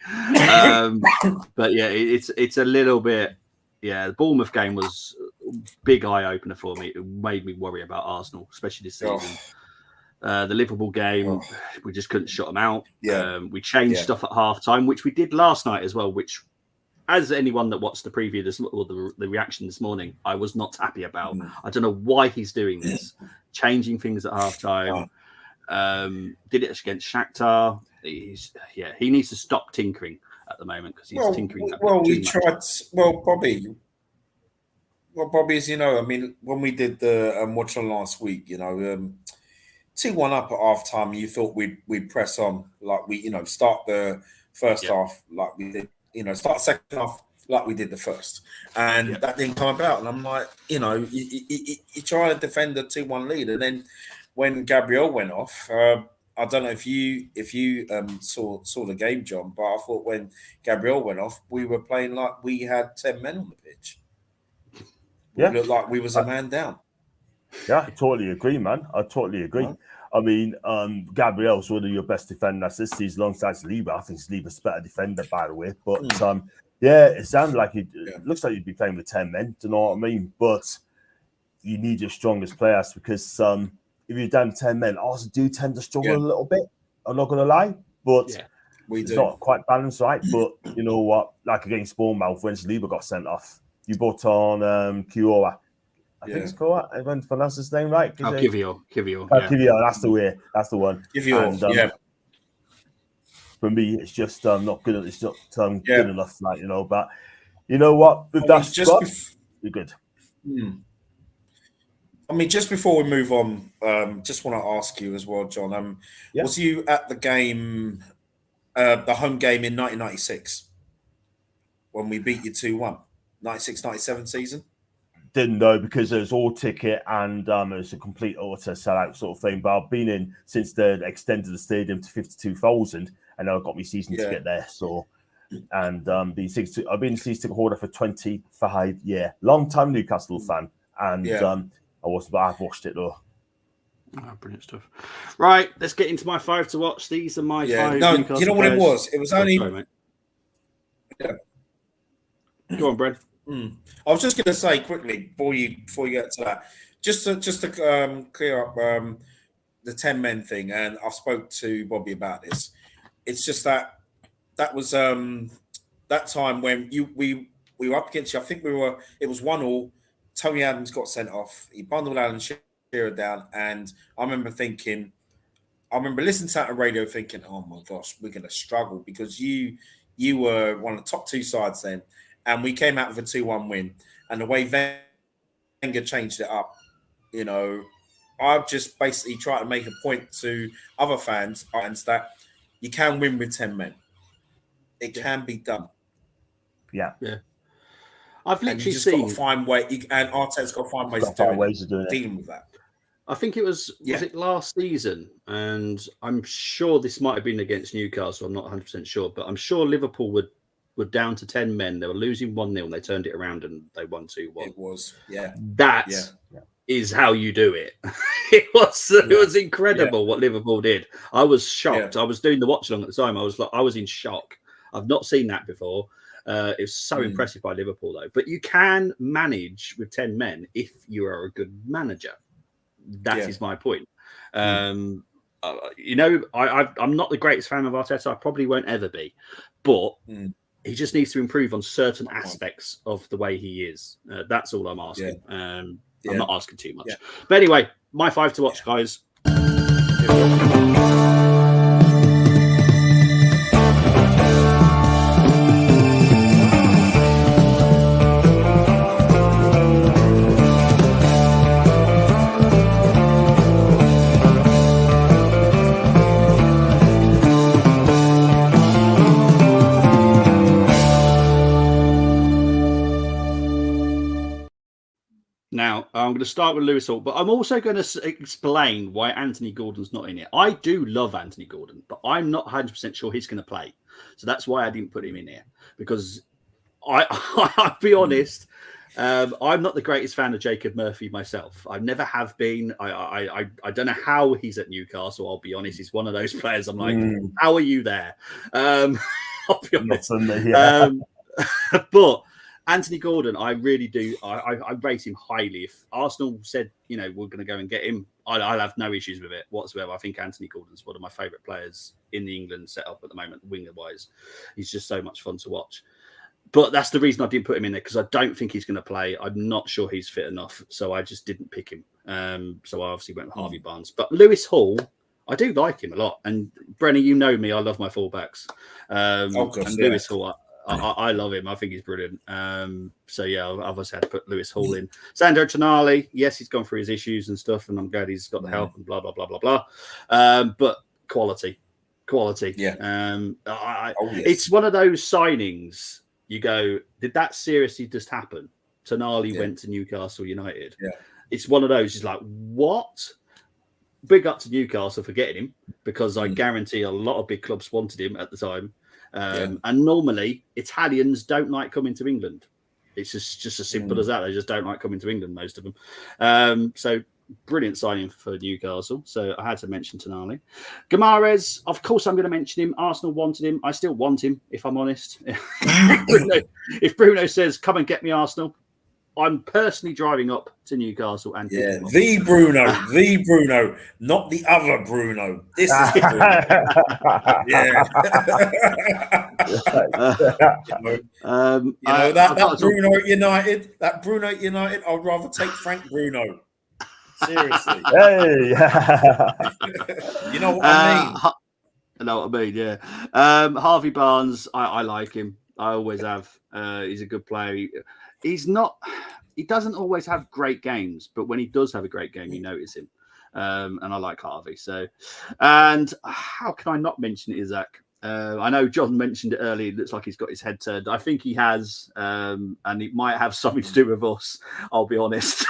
But yeah, it's a little bit. Yeah, the Bournemouth game was a big eye opener for me. It made me worry about Arsenal, especially this season. The Liverpool game, we just couldn't shut them out. We changed stuff at half time, which we did last night as well, which, as anyone that watched the preview or the reaction this morning, I was not happy about. I don't know why he's doing this, changing things at half time. Did it against Shakhtar. He needs to stop tinkering at the moment, because he's tinkering. We tried. Bobby, as you know, I mean, when we did the watch on last week, 2-1 up at half time, you thought we'd press on, like we, start the first half like we did. Start the second half like we did the first, and that didn't come about. And I'm like, you try to defend the 2-1 lead, and then when Gabriel went off, I don't know if you saw the game, John, but I thought when Gabriel went off, we were playing like we had 10 men on the pitch. We looked like we was a man down. Yeah, I totally agree, man. I totally agree. Right. I mean, Gabriel's one of your best defenders this season alongside Saliba. I think Saliba's a better defender, by the way. But it sounds like it looks like you'd be playing with 10 men. Do you know what I mean? But you need your strongest players, because if you're down to 10 men, Arsenal do tend to struggle a little bit. I'm not going to lie, but it's not quite balanced, right? But you know what? Like against Bournemouth, when Saliba got sent off, you brought on Kiora. I think it's called. I went to pronounce his name right. Kivio. Kivio, that's the way. That's the one. Kivio, For me, it's just not good. It's not good enough, But you know what? With that spot, you're good. I mean, just before we move on, just want to ask you as well, John. Was you at the game, the home game in 1996, when we beat you 2-1, 96-97 season? Didn't know, because it was all ticket and it was a complete utter sellout sort of thing. But I've been in since they extended the stadium to 52,000, and I got my season ticket there. So, and I've been season ticket holder for 25 years. Long time Newcastle fan, and I've watched it though. Oh, brilliant stuff. Right, let's get into my 5 to watch. These are my 5. No, you know what it was? It was only. Go on, Brad. I was just going to say quickly before you get to that, just to clear up the 10 men thing, and I spoke to Bobby about this. It's just that was that time when we were up against you. I think it was 1-1. Tony Adams got sent off. He bundled Alan Shearer down, and I remember listening to that on radio thinking, oh my gosh, we're going to struggle, because you were one of the top two sides then, and we came out with a 2-1 win. And the way Wenger changed it up, I've just basically tried to make a point to other fans that you can win with 10 men. It can be done. Yeah. I've literally got to find and Arteta's got to find ways of dealing with that. I think it was it last season, and I'm sure this might have been against Newcastle. I'm not 100% sure, but I'm sure Liverpool were down to 10 men. They were losing 1-0, and they turned it around and they won 2-1. It was, That is how you do it. It was incredible what Liverpool did. I was shocked. I was doing the watch along at the time. I was in shock. I've not seen that before. It was so impressive by Liverpool, though. But you can manage with 10 men if you are a good manager. That is my point. I'm not the greatest fan of Arteta. I probably won't ever be. But he just needs to improve on certain aspects of the way he is. That's all I'm asking. I'm not asking too much. But anyway, my 5 to watch, guys. Now, I'm going to start with Lewis Hall, but I'm also going to explain why Anthony Gordon's not in it. I do love Anthony Gordon, but I'm not 100% sure he's going to play. So that's why I didn't put him in here, because I'll be honest, I'm not the greatest fan of Jacob Murphy myself. I never have been. I don't know how he's at Newcastle. I'll be honest. He's one of those players I'm like, how are you there? I'll be honest. But Anthony Gordon, I really do. I rate him highly. If Arsenal said, we're going to go and get him, I'll have no issues with it whatsoever. I think Anthony Gordon's one of my favourite players in the England setup at the moment, winger-wise. He's just so much fun to watch. But that's the reason I didn't put him in there, because I don't think he's going to play. I'm not sure he's fit enough, so I just didn't pick him. So I obviously went with Harvey Barnes. But Lewis Hall, I do like him a lot. And Brenny, you know me, I love my fullbacks. Lewis Hall, I love him. I think he's brilliant. So yeah, I've obviously had to put Lewis Hall in. Sandro Tonali, yes, he's gone through his issues and stuff, and I'm glad he's got the help and blah blah blah blah blah. But quality. Yeah. It's one of those signings. You go, did that seriously just happen? Tonali went to Newcastle United. Yeah. It's one of those. It's like, what? Big up to Newcastle for getting him, because I guarantee a lot of big clubs wanted him at the time. And normally Italians don't like coming to England. It's just as simple as that. They just don't like coming to England, most of them. So brilliant signing for Newcastle. So I had to mention Tonali. Guimaraes, of course I'm going to mention him. Arsenal wanted him. I still want him, if I'm honest. If Bruno says, come and get me, Arsenal, I'm personally driving up to Newcastle and the Bruno, not the other Bruno. This is Bruno. That Bruno at United. That Bruno at United. I'd rather take Frank Bruno. Seriously. Hey. You know what I mean? I know what I mean. Yeah. Harvey Barnes. I like him. I always have. He's a good player. He doesn't always have great games, but when he does have a great game, you notice him. And I like Harvey. So, and how can I not mention it, Isaac? I know John mentioned it earlier. It looks like he's got his head turned. I think he has, and it might have something to do with us. I'll be honest.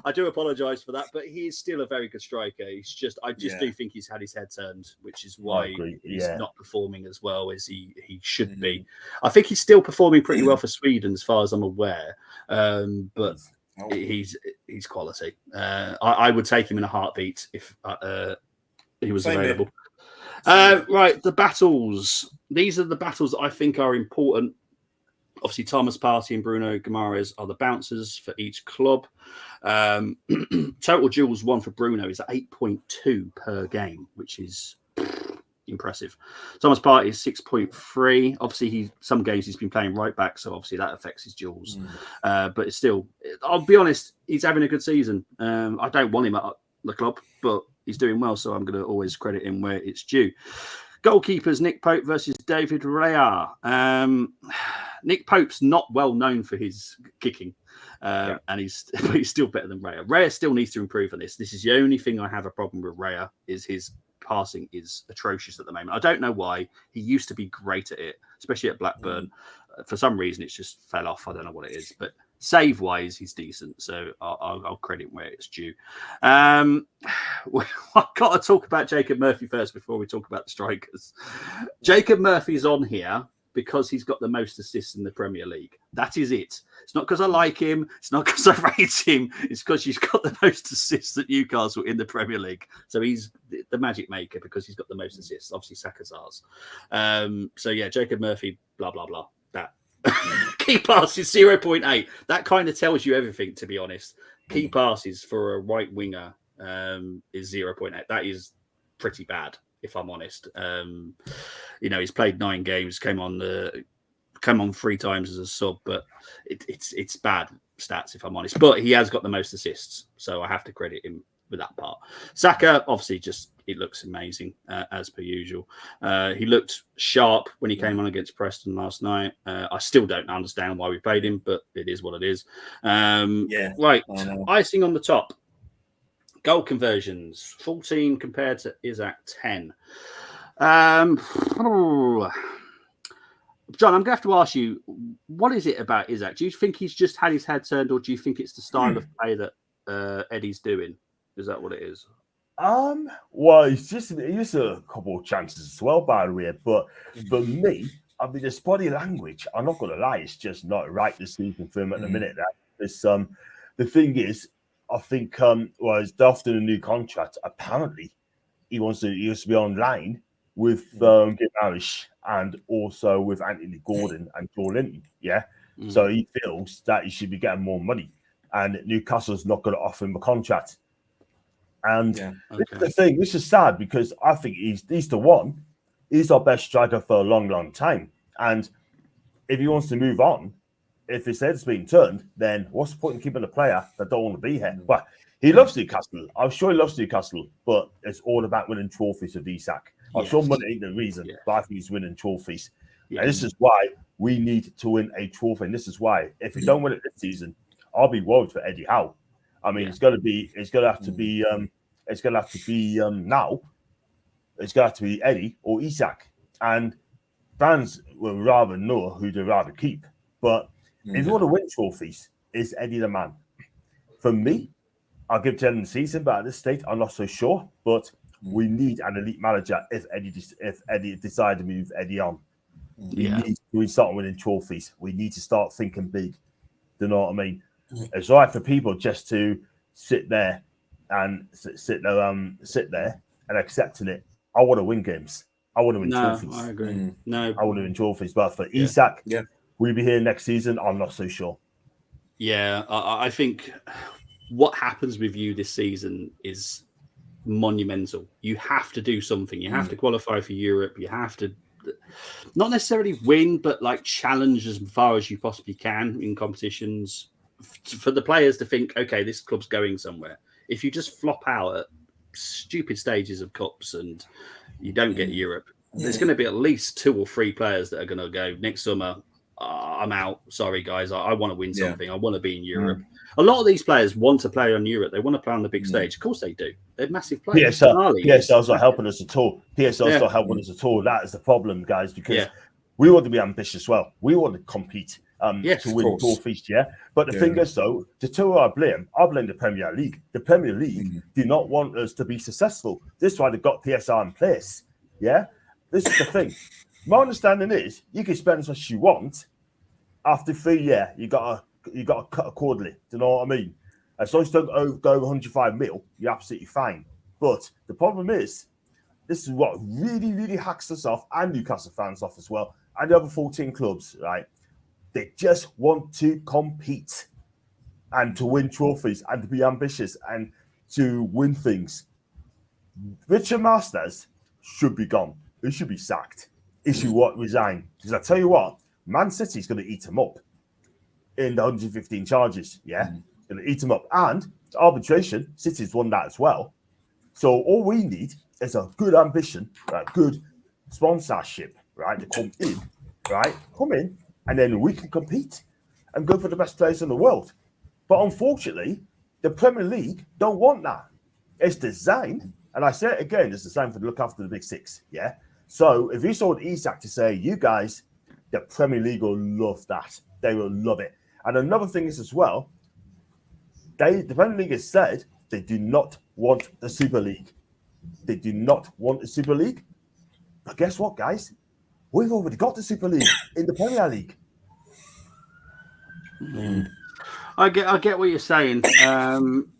I do apologise for that, but he is still a very good striker. I just do think he's had his head turned, which is why he's not performing as well as he should be. I think he's still performing pretty well for Sweden, as far as I'm aware. But he's quality. I would take him in a heartbeat if he was available. Right, the battles. These are the battles that I think are important. Obviously, Thomas Partey and Bruno Guimaraes are the bouncers for each club. Total duels won for Bruno is at 8.2 per game, which is impressive. Thomas Partey is 6.3. Obviously, some games he's been playing right back, so obviously that affects his duels. But it's still, I'll be honest, he's having a good season. I don't want him at the club, but he's doing well, so I'm going to always credit him where it's due. Goalkeepers, Nick Pope versus David Raya. Nick Pope's not well known for his kicking, and he's still better than Raya. Raya still needs to improve on this. This is the only thing I have a problem with Raya, is his passing is atrocious at the moment. I don't know why. He used to be great at it, especially at Blackburn. For some reason, it's just fell off. I don't know what it is, but save-wise, he's decent, so I'll credit where it's due. I've got to talk about Jacob Murphy first before we talk about the strikers. Jacob Murphy's on here because he's got the most assists in the Premier League. That is it. It's not because I like him. It's not because I rate him. It's because he's got the most assists at Newcastle in the Premier League. So he's the magic maker because he's got the most assists. Obviously, Saka's ours. So yeah, Jacob Murphy, blah, blah, blah. That. Key passes 0.8. That kind of tells you everything, to be honest. Key passes for a right winger is 0.8. That is pretty bad, if I'm honest. He's played 9 games, came on 3 times as a sub, but it's bad stats, if I'm honest. But he has got the most assists, so I have to credit him with that part. Saka, obviously, it looks amazing as per usual. He looked sharp when he came on against Preston last night. I still don't understand why we played him, but it is what it is. Right, icing on the top. Goal conversions, 14 compared to Isaac 10. John, I'm going to have to ask you, what is it about Isaac? Do you think he's just had his head turned, or do you think it's the style of play that Eddie's doing? Is that what it is? Well, it's just a couple of chances as well, by the way. But for me, I mean, his body language, I'm not going to lie, it's just not right this season for him at the minute. The thing is, I think, he's after the new contract, apparently he used to be online with Guimaraes and also with Anthony Gordon and Joe Linton. Yeah. So he feels that he should be getting more money, and Newcastle's not going to offer him a contract. And this is the thing. This is sad because I think he's the one. He's our best striker for a long, long time. And if he wants to move on, if his head's being turned, then what's the point in keeping a player that don't want to be here? Well, he loves Newcastle. I'm sure he loves Newcastle, but it's all about winning trophies with Isak. I'm sure money ain't the reason, but I think he's winning trophies. And this is why we need to win a trophy. And this is why, if we don't win it this season, I'll be worried for Eddie Howe. I mean, it's going to have to be now. It's going to have to be Eddie or Isak, and fans will rather know who they rather keep. But if you want to win trophies, is Eddie the man? For me, I'll give 10 in the season, but at this stage, I'm not so sure. But we need an elite manager if Eddie decides to move Eddie on. We need to start winning trophies. We need to start thinking big. Do you know what I mean? It's all right for people just to sit there and accepting it. I want to win games. I want to win trophies. I agree. No, I want to win trophies. But for Isak, will he be here next season? I'm not so sure. Yeah, I think what happens with you this season is monumental. You have to do something. You have to qualify for Europe. You have to not necessarily win, but like challenge as far as you possibly can in competitions for the players to think, okay, this club's going somewhere. If you just flop out at stupid stages of cups and you don't get Europe, there's going to be at least 2 or 3 players that are going to go next summer. I'm out. Sorry, guys. I want to win something. I want to be in Europe. A lot of these players want to play on Europe. They want to play on the big stage. Of course they do. They're massive players. PSL's not helping us at all. PSL's not helping us at all. That is the problem, guys, because we want to be ambitious as well. We want to compete to win trophies, But the thing is, though, the 2 I blame the Premier League. The Premier League do not want us to be successful. This is why they've got PSR in place, This is the thing. My understanding is you can spend as much as you want. After 3 years, you got to cut accordingly. Do you know what I mean? As long as you don't go 105 mil, you're absolutely fine. But the problem is, this is what really, really hacks us off, and Newcastle fans off as well, and the other 14 clubs, right? They just want to compete and to win trophies and to be ambitious and to win things. Richard Masters should be gone. He should be sacked. He should resign. Because I tell you what, Man City's going to eat him up in the 115 charges. Yeah, going to eat him up. And arbitration, City's won that as well. So all we need is a good ambition, right? Good sponsorship, right? To come in, right? Come in, and then we can compete and go for the best players in the world. But unfortunately, the Premier League don't want that. It's designed, and I say it again, it's designed to look after the big six. Yeah. So if you sold Isak to say, you guys, the Premier League will love that. They will love it. And another thing is as well, the Premier League has said they do not want the Super League. They do not want the Super League. But guess what, guys? We've already got the Super League in the Premier League. I get what you're saying.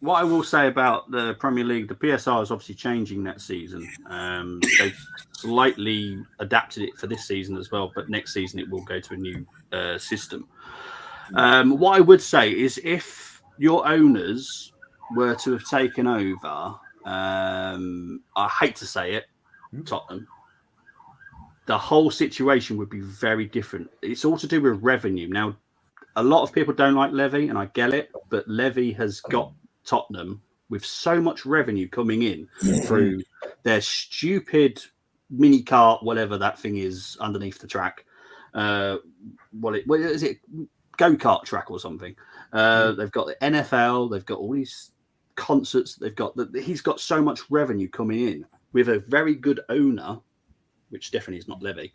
What I will say about the Premier League, the PSR is obviously changing that season. They've slightly adapted it for this season as well, but next season it will go to a new system. What I would say is if your owners were to have taken over, I hate to say it, Tottenham, the whole situation would be very different. It's all to do with revenue. Now, a lot of people don't like Levy, and I get it, but Levy has got Tottenham with so much revenue coming in through their stupid mini cart, whatever that thing is underneath the track. What is it? Go-kart track or something. They've got the NFL. They've got all these concerts. He's got so much revenue coming in with a very good owner, which definitely is not Levy.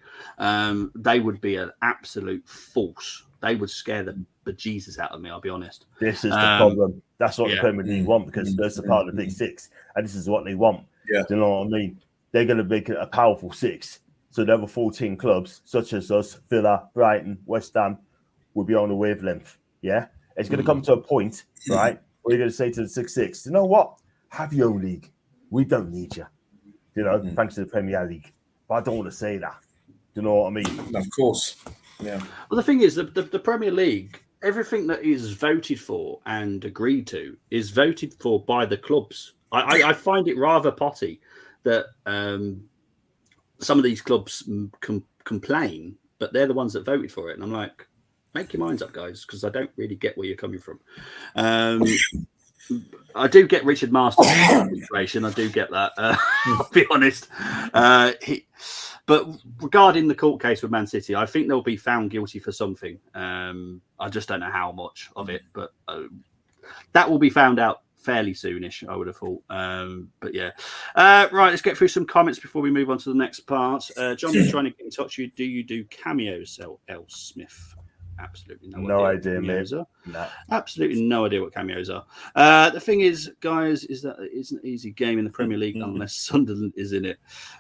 They would be an absolute force. They would scare the bejesus out of me, I'll be honest. This is the problem. That's what the Premier League want, because there's a part of the Big Six, and this is what they want. Yeah. Do you know what I mean? They're going to make it a powerful six. So the other 14 clubs, such as us, Villa, Brighton, West Ham, will be on a wavelength. Yeah? It's going to come to a point, right, where you're going to say to the 6-6, you know what? Have your own league. We don't need you. You know, thanks to the Premier League. But I don't want to say that. Do you know what I mean? Of course. Yeah. Well, the thing is, the Premier League, everything that is voted for and agreed to is voted for by the clubs. I find it rather potty that some of these clubs complain, but they're the ones that voted for it. And I'm like, make your minds up, guys, because I don't really get where you're coming from. I do get Richard Masters' situation. I do get that. I'll be honest. But regarding the court case with Man City, I think they'll be found guilty for something. I just don't know how much of it, but that will be found out fairly soonish, I would have thought. But yeah. Right, let's get through some comments before we move on to the next part. John was trying to get in touch with you. Do you do cameos, L. Smith? Absolutely no idea, mate. No. Absolutely no idea what cameos are. The thing is, guys, is that it's an easy game in the Premier League unless Sunderland is in it.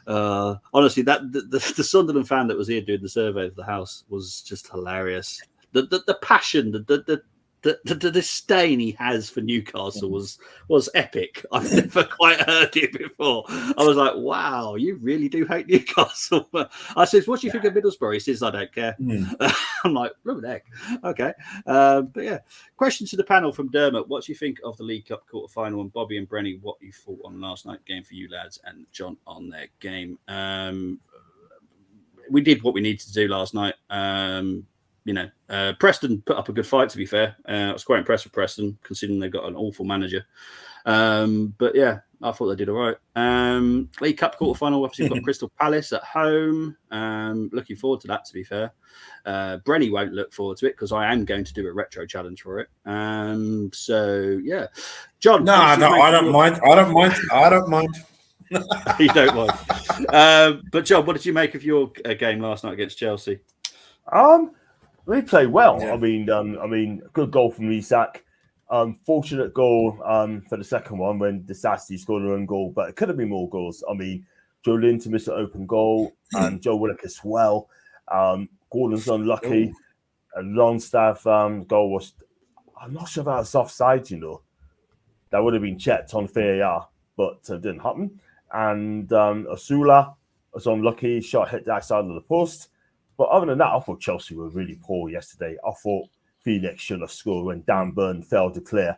Honestly, that the Sunderland fan that was here doing the survey of the house was just hilarious. The passion, the disdain he has for Newcastle was epic. I've never quite heard it before. I was like, wow, you really do hate Newcastle. I says, what do you think of Middlesbrough? He says, I don't care. I'm like, blooming heck. Okay. But yeah, question to the panel from Dermot. What do you think of the League Cup quarter-final, and Bobby and Brenny, what you thought on last night's game for you lads, and John on their game? We did what we needed to do last night. Preston put up a good fight, to be fair. I was quite impressed with Preston, considering they've got an awful manager. But yeah, I thought they did all right. League Cup quarter-final, obviously we've got Crystal Palace at home. Looking forward to that, to be fair. Brenny won't look forward to it because I am going to do a retro challenge for it. So yeah. John. No, I don't mind. I don't mind. You don't mind. But John, what did you make of your game last night against Chelsea? We played well. Yeah. I mean, good goal from Isak. Fortunate goal for the second one when Disasi scored an own goal, but it could have been more goals. I mean, Joe Linton missed an open goal, and Joe Willock as well. Gordon's unlucky. And Longstaff goal was, I'm not sure about it's offside, you know. That would have been checked on VAR, but it didn't happen. and Osula was unlucky, shot hit that side of the post. But other than that, I thought Chelsea were really poor yesterday. I thought Felix should have scored when Dan Burn failed to clear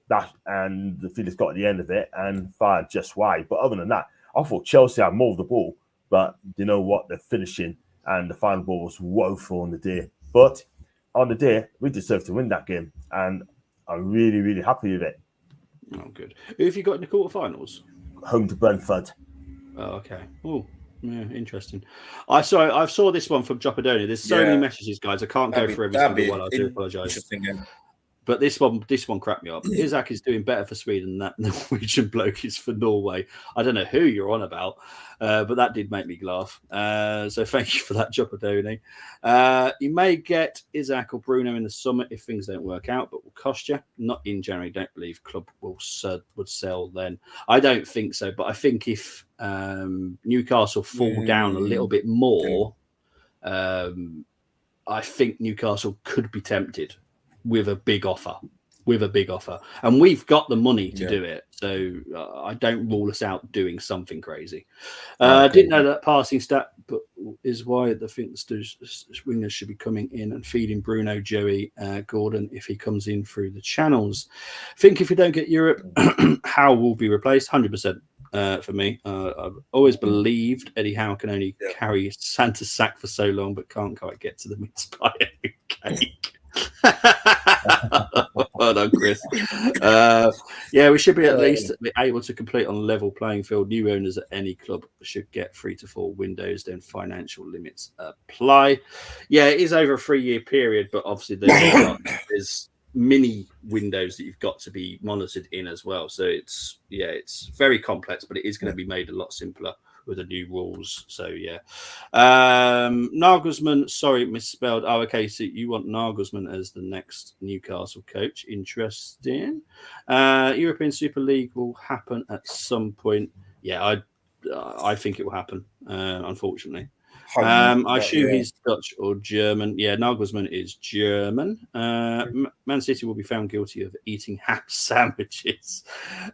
that, and the Felix got at the end of it and fired just wide. But other than that, I thought Chelsea had more of the ball, but you know what? They're finishing, and the final ball was woeful on the day. But on the day, we deserved to win that game, and I'm really, really happy with it. Oh, good. Who have you got in the quarterfinals? Home to Brentford. Oh, okay. Oh, yeah, interesting. I saw this one from Jopadoni. There's so many messages, guys. I can't go through every single one. I do apologise. But this one cracked me up. Isaac is doing better for Sweden than that Norwegian bloke is for Norway. I don't know who you're on about, but that did make me laugh. So thank you for that, Jopadoni. You may get Isaac or Bruno in the summer if things don't work out, but will cost you. Not in January. Don't believe club would sell then. I don't think so, but I think if Newcastle fall down a little bit more, I think Newcastle could be tempted with a big offer, and we've got the money to do it. So I don't rule us out doing something crazy. I didn't know that passing stat, but is why I think the wingers should be coming in and feeding Bruno, Joey, Gordon if he comes in through the channels. Think if we don't get Europe, Howe will be replaced 100%. For me, I've always believed Eddie Howe can only carry Santa's sack for so long, but can't quite get to the mince pie cake. Well done, Chris. We should be at least able to complete on a level playing field. New owners at any club should get 3 to 4 windows, then financial limits apply. Yeah, it is over a 3-year period, but obviously there's mini windows that you've got to be monitored in as well. So it's very complex, but it is going to be made a lot simpler with the new rules. So Nagelsmann, sorry, misspelled. Oh, okay. So you want Nagelsmann as the next Newcastle coach? Interesting. European Super League will happen at some point. Yeah, I think it will happen. Unfortunately, I assume he's Dutch or German. Yeah, Nagelsmann is German. Man City will be found guilty of eating ham sandwiches.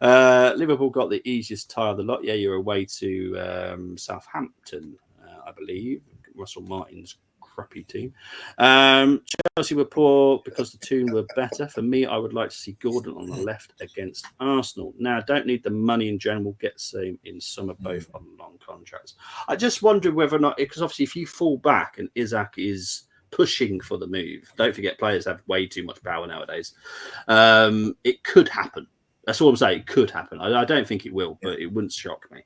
Liverpool got the easiest tie of the lot. Yeah, you're away to Southampton, I believe. Russell Martin's crappy team. Chelsea were poor because the two were better. For me, I would like to see Gordon on the left against Arsenal. Now, don't need the money in general. Get same in summer, both on long contracts. I just wonder whether or not, because obviously if you fall back and Isaac is pushing for the move, don't forget players have way too much power nowadays. It could happen. That's all I'm saying. It could happen. I don't think it will, but it wouldn't shock me.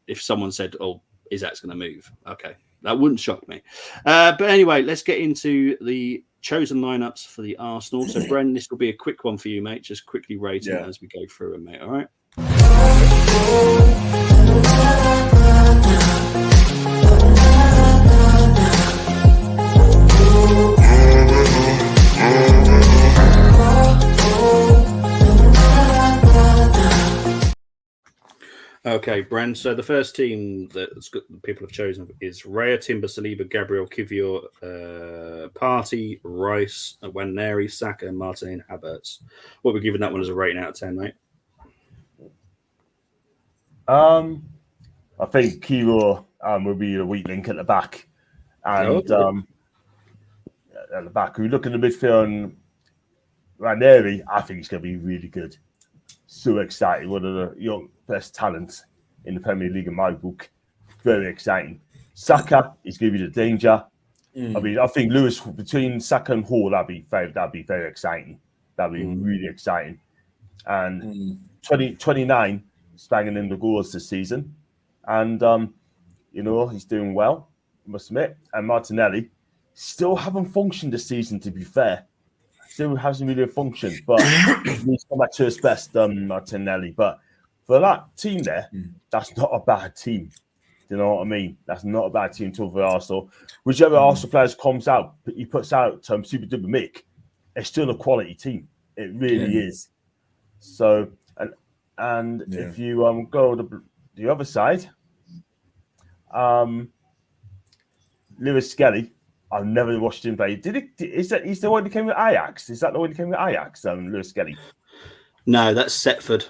If someone said, oh, Isaac's going to move. Okay. That wouldn't shock me. But anyway, let's get into the chosen lineups for the Arsenal. So, Bren, this will be a quick one for you, mate. Just quickly rate it as we go through them, mate. All right? Okay, Bren. So the first team that people have chosen is Raya, Timber, Saliba, Gabriel, Kivior, Partey, Rice, Waneri, Saka, and Martin Havertz. What we're giving that one as a rating out of 10, mate? I think Kivior will be the weak link at the back, and at the back, we look in the midfield. And Waneri, I think he's going to be really good. So excited. One of the young best talents in the Premier League in my book. Very exciting. Saka is going to be the danger. I mean, I think Lewis between Saka and Hall, that'd be very exciting. That'd be really exciting. And 29 is banging in the goals this season. And he's doing well, I must admit. And Martinelli still haven't functioned this season, to be fair. Still hasn't really functioned, but he's come back to his best, Martinelli. But for that team there, that's not a bad team. Do you know what I mean? That's not a bad team to for Arsenal. Whichever Arsenal players comes out, he puts out Super Duper Mick, it's still a quality team. It really is. So, and if you go to the other side, Lewis Skelly, I've never watched him play. He's the one who came with Ajax? Is that the one who came with Ajax, Lewis Skelly? No, that's Setford.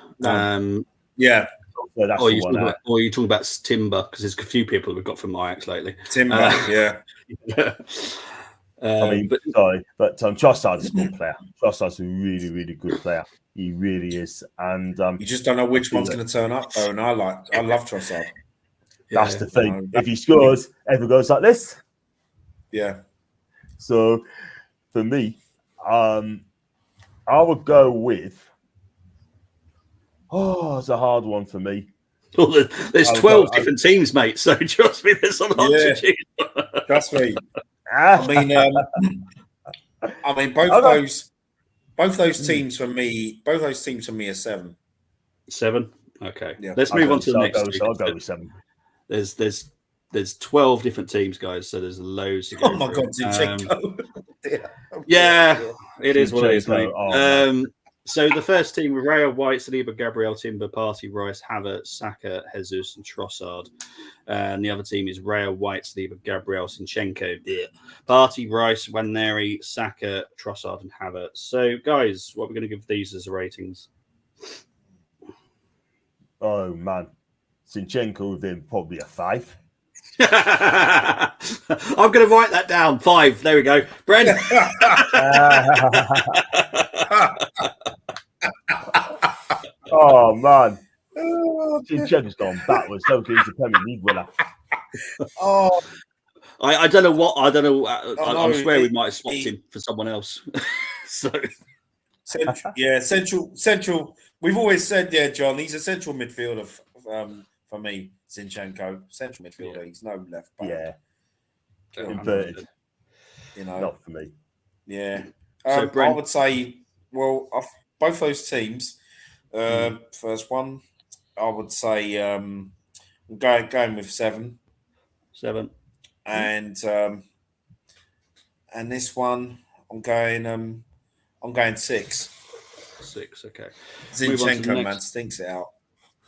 So that's the one. Or you talking about Timber, because there's a few people we've got from Ajax lately. Timber, yeah. I mean, but Trossard's a good player. Trossard's a really, really good player. He really is. And you just don't know which one's going to turn up, though. And I love Trossard. That's the thing. If he scores, everyone goes like this. Yeah. So for me, I would go with. Oh, it's a hard one for me. Well, there's 12 different teams, mate. So trust me, there's a lot to choose. Trust me. I mean, both those teams for me are 7. 7. Okay. Yeah. Let's move on to the next. I'll go with 7. There's 12 different teams, guys. So there's loads to go. Oh my God, Zinchenko. Yeah, it is what it is, mate. Oh, so the first team were Raya, White, Saliba, Gabriel, Timber, Partey, Rice, Havertz, Saka, Jesus, and Trossard. And the other team is Raya, White, Saliba, Gabriel, Zinchenko, Partey, Rice, Waneri, Saka, Trossard, and Havertz. So, guys, what we're going to give these as ratings? Oh man, Zinchenko with him probably a 5. I'm going to write that down. 5. There we go. Brent. Oh man, Zinchenko's gone backwards. So he's a Premier League winner. Oh, I don't know what. I don't know. I swear we might have swapped him for someone else. So central. We've always said, John. He's a central midfielder for me. Zinchenko, central midfielder. Yeah. He's no left back. Yeah, inverted. Not for me. Yeah, so I would say, both those teams. First one, I would say I'm going with 7. 7. And this one I'm going 6. 6, okay. Zinchenko, man, stinks it out.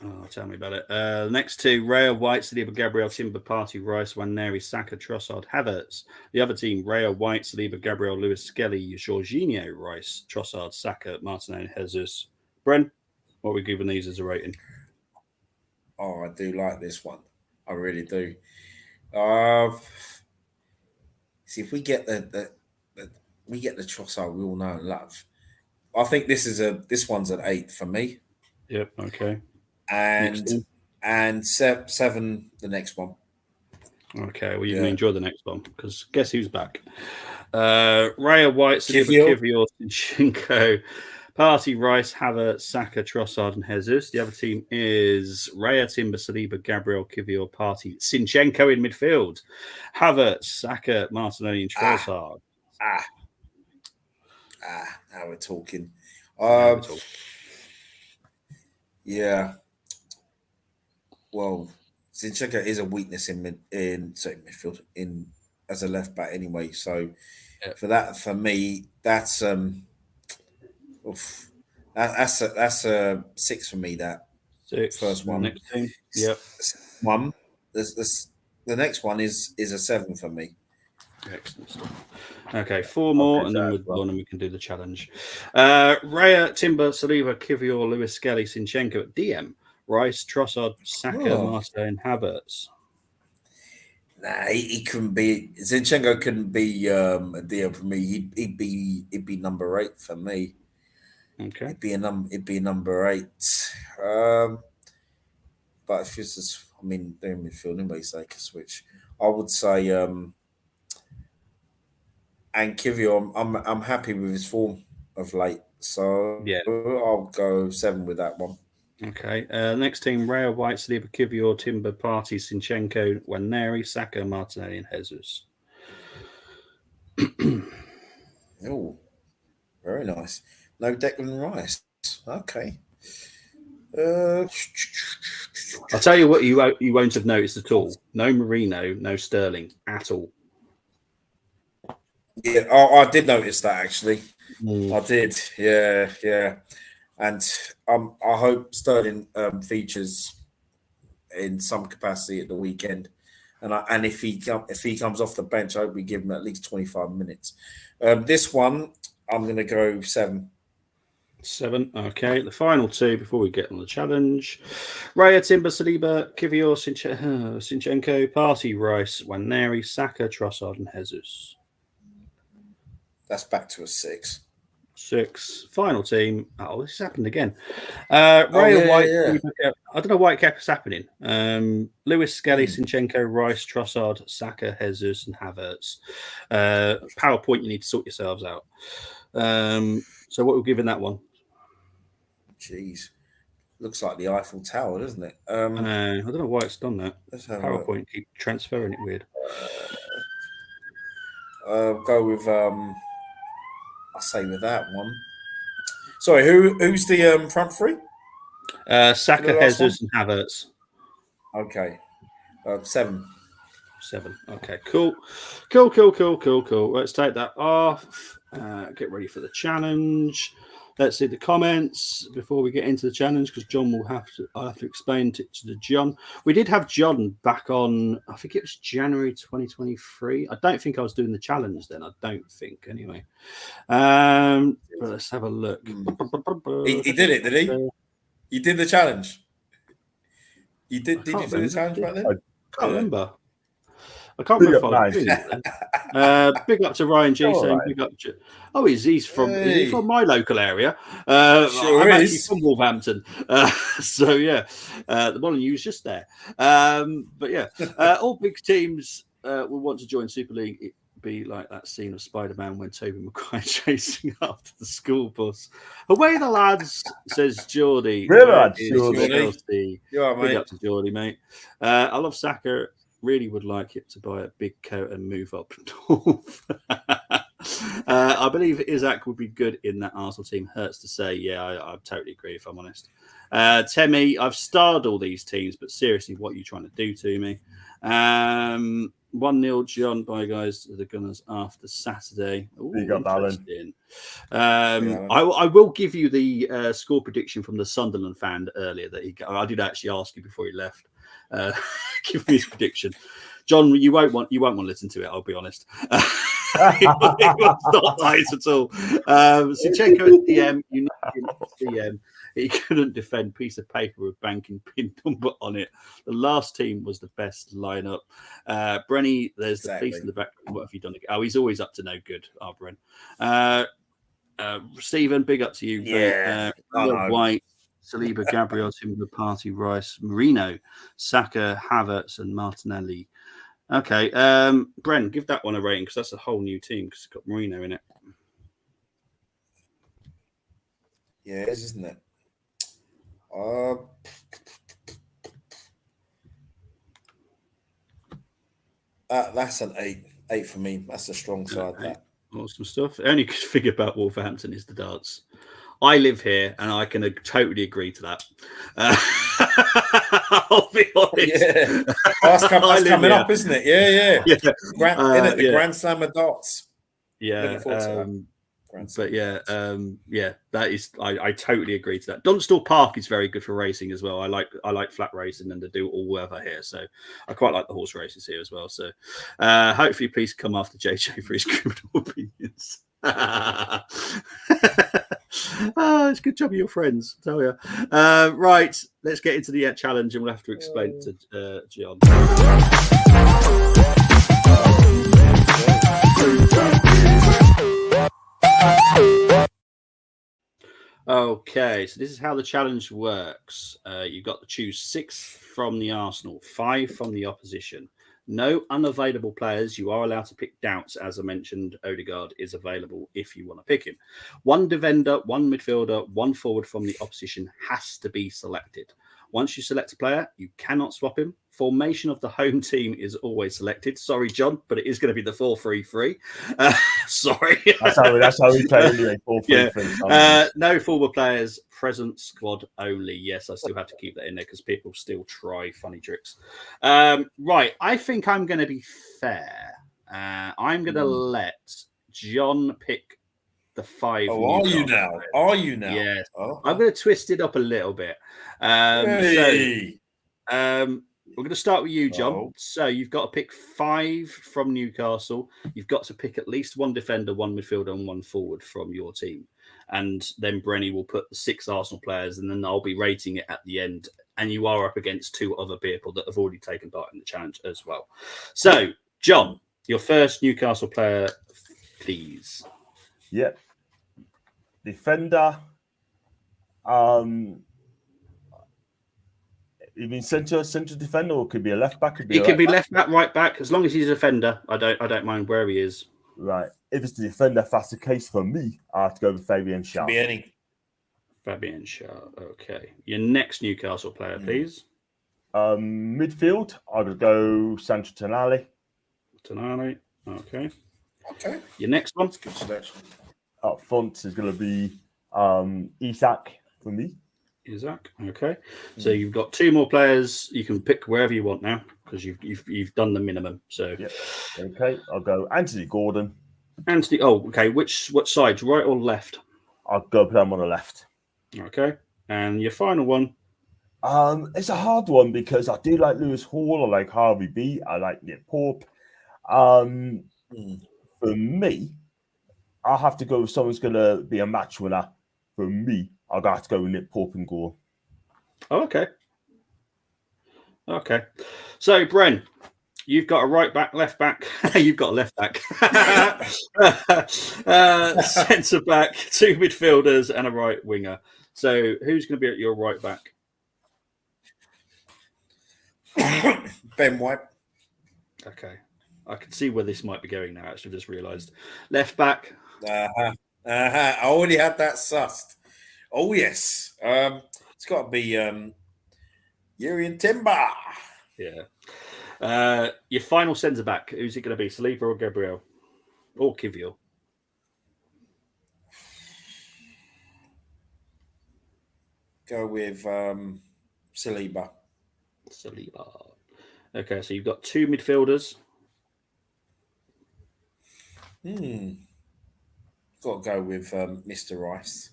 Oh, tell me about it. The next two, Raya, White, Saliba, Gabriel, Timber, Partey, Rice, Waneri, Saka, Trossard, Havertz. The other team, Raya, White, Saliba, Gabriel, Lewis, Skelly, Jorginho, Rice, Trossard, Saka, Martinelli, Jesus. Bren, what are we giving these as a rating? Oh, I do like this one. I really do. See, if we get the Trossard we all know and love, I think this one's an 8 for me. Yep. Okay. And 7 the next one. Okay. Well, you can enjoy the next one because guess who's back? Raya, White, Saliba, Kivior, Zinchenko, Partey, Rice, Havertz, Saka, Trossard, and Jesus. The other team is Raya, Timber, Saliba, Gabriel, Kivior, Partey, Zinchenko in midfield, Havertz, Saka, Martinelli, and Trossard. Now we're talking. Yeah. Well, Zinchenko is a weakness in midfield as a left back anyway. So for me, that's that's a 6 for me. That 6. First one. Next team. Yep. One. The next one is a 7 for me. Excellent stuff. Okay, 4 more, and then we're done, and we can do the challenge. Raya, Timber, Saliba, Kivior, Lewis, Skelly, Zinchenko at DM. Rice, Trossard, Saka, Marta, and Havertz. Nah, he couldn't be. Zinchenko couldn't be a DM for me. He'd be number 8 for me. Okay. It'd be number 8. But if it's just, doing midfield anyway, so I can switch. I would say, and Kivior, I'm happy with his form of late, so I'll go 7 with that one. Okay. Next team: Raya, White, Saliba, Kivior, Timber, Partey, Zinchenko, Waneri, Saka, Martinelli, and Jesus. Oh, very nice. No Declan Rice. Okay. I'll tell you what you won't have noticed at all. No Marino, no Sterling at all. Yeah, I did notice that actually. I did. Yeah. And I hope Sterling features in some capacity at the weekend. And if he comes off the bench, I hope we give him at least 25 minutes. This one, I'm going to go 7. 7. Okay, the final 2 before we get on the challenge. Raya, Timber, Saliba, Kivior, Sinchenko, Partey, Rice, Waneri, Saka, Trossard, and Jesus. That's back to a 6. 6. Final team. Oh, this has happened again. Raya, White. Yeah. I don't know why it kept happening. Lewis, Skelly, Sinchenko, Rice, Trossard, Saka, Jesus, and Havertz. PowerPoint, you need to sort yourselves out. So what we're giving that one? Jeez. Looks like the Eiffel Tower, doesn't it? I don't know why it's done that. PowerPoint keep transferring it weird. Go with I'll say with that one. Sorry, who's the front three? Saka, Jesus, and Havertz. Okay. 7. 7. Okay, cool. Let's take that off. Get ready for the challenge. Let's see the comments before we get into the challenge, because John will I'll have to explain it to John. We did have John back on, I think it was January 2023. I don't think I was doing the challenge then. I don't think, anyway. But let's have a look. He did it, did he? You did the challenge. Did you do the challenge back then? I can't remember. I can't remember if I was doing it. Big up to Ryan G saying big up to. Oh, is he from my local area? Sure I'm is. actually from Wolverhampton. So yeah, the Molyneux was just there. But yeah, all big teams will want to join Super League. It'd be like that scene of Spider-Man when Tobey Maguire chasing after the school bus. Away the lads, says Geordie. Geordie. You are, mate. Big up to Geordie, mate. I love Saka. Really would like it to buy a big coat and move up north. I believe Isaac would be good in that Arsenal team. Hurts to say. Yeah, I totally agree, if I'm honest. Temi, I've starred all these teams, but seriously, what are you trying to do to me? 1-0 John, bye guys, to the Gunners after Saturday. You got Alan. I will give you the score prediction from the Sunderland fan earlier that I did actually ask you before he left. Give me his prediction, John. You won't want to listen to it. I'll be honest. It was not nice at all. Sinchenko at DM, you know him at DM. He couldn't defend piece of paper with banking pin number on it. The last team was the best lineup. Brenny, there's the piece in the back. What have you done again? Oh, he's always up to no good. Bren. Stephen, big up to you. Yeah. White. Saliba, Gabriel, Timber, Partey, Rice, Marino, Saka, Havertz, and Martinelli. Okay, Bren, give that one a rating because that's a whole new team because it's got Marino in it. Yeah, it is, isn't it? That's an 8. 8 for me. That's a strong side. That awesome stuff. The only good thing about Wolverhampton is the darts. I live here, and I can totally agree to that. I'll be honest. Yeah. That's coming up, isn't it? Yeah. The Grand Slam of darts. Yeah. But yeah, that is. I totally agree to that. Dunstall Park is very good for racing as well. I like flat racing, and to do all weather here, so I quite like the horse races here as well. So hopefully, please come after JJ for his criminal opinions. It's a good job of your friends, I tell you. Right, let's get into the challenge, and we'll have to explain to John. Okay, so this is how the challenge works. You've got to choose 6 from the Arsenal, 5 from the opposition. No unavailable players. You are allowed to pick doubts. As I mentioned, Odegaard is available if you want to pick him. 1 defender, 1 midfielder, 1 forward from the opposition has to be selected. Once you select a player, you cannot swap him. Formation of the home team is always selected. Sorry, John, but it is going to be the 4-3-3. Sorry. That's how we play anyway. 4-3-3. No former players, present squad only. Yes, I still have to keep that in there because people still try funny tricks. Right, I think I'm going to be fair. I'm going to let John pick the 5. Oh, are you now? Are you now? Yes. Oh. I'm going to twist it up a little bit. We're going to start with you, John. Oh. So you've got to pick 5 from Newcastle. You've got to pick at least 1 defender, 1 midfielder, and 1 forward from your team. And then Brenny will put the 6 Arsenal players, and then I'll be rating it at the end. And you are up against 2 other people that have already taken part in the challenge as well. So, John, your first Newcastle player, please. Yep. Defender. You mean centre defender, or could be a left back? He could be left back, right back, as long as he's a defender. I don't mind where he is. Right. If it's the defender, if that's the case for me, I have to go with Fabian Schär. Be any. Fabian Schär. Okay. Your next Newcastle player, please. Midfield, I would go Sandro Tonali. Tonali. Okay. Okay. Your next one. Good selection. Up front is going to be Isak for me. Isaac. Okay. So you've got 2 more players. You can pick wherever you want now because you've done the minimum. So Yep. Okay, I'll go Anthony Gordon. Anthony. Oh, okay. Which side? Right or left? I'll go put him on the left. Okay. And your final one. It's a hard one because I do like Lewis Hall. I like Harvey B. I like Nick Pope. For me, I'll have to go with someone's going to be a match winner. For me, I'll have to go with Nick Pope and goal. Oh, okay. Okay. So, Bren, you've got a right back, left back. You've got a left back. Centre back, 2 midfielders, and a right winger. So, who's going to be at your right back? Ben White. Okay. I can see where this might be going now, actually. I've just realised. Left back. I already had that sussed. Oh, yes. It's got to be Jurrien Timber. Yeah. Your final centre back. Who's it going to be? Saliba or Gabriel? Or Kivior? Go with Saliba. Saliba. Okay, so you've got 2 midfielders. Got to go with Mr. Rice.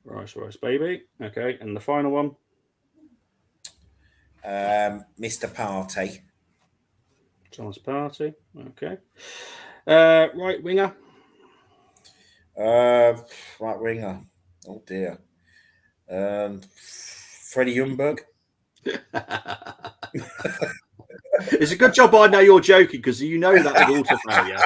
Rice, baby. Okay, and the final one? Mr. Party. Thomas Partey. Okay. Right winger. Right winger. Oh dear. Freddie Ljungberg. It's a good job I know you're joking because you know that would also failure.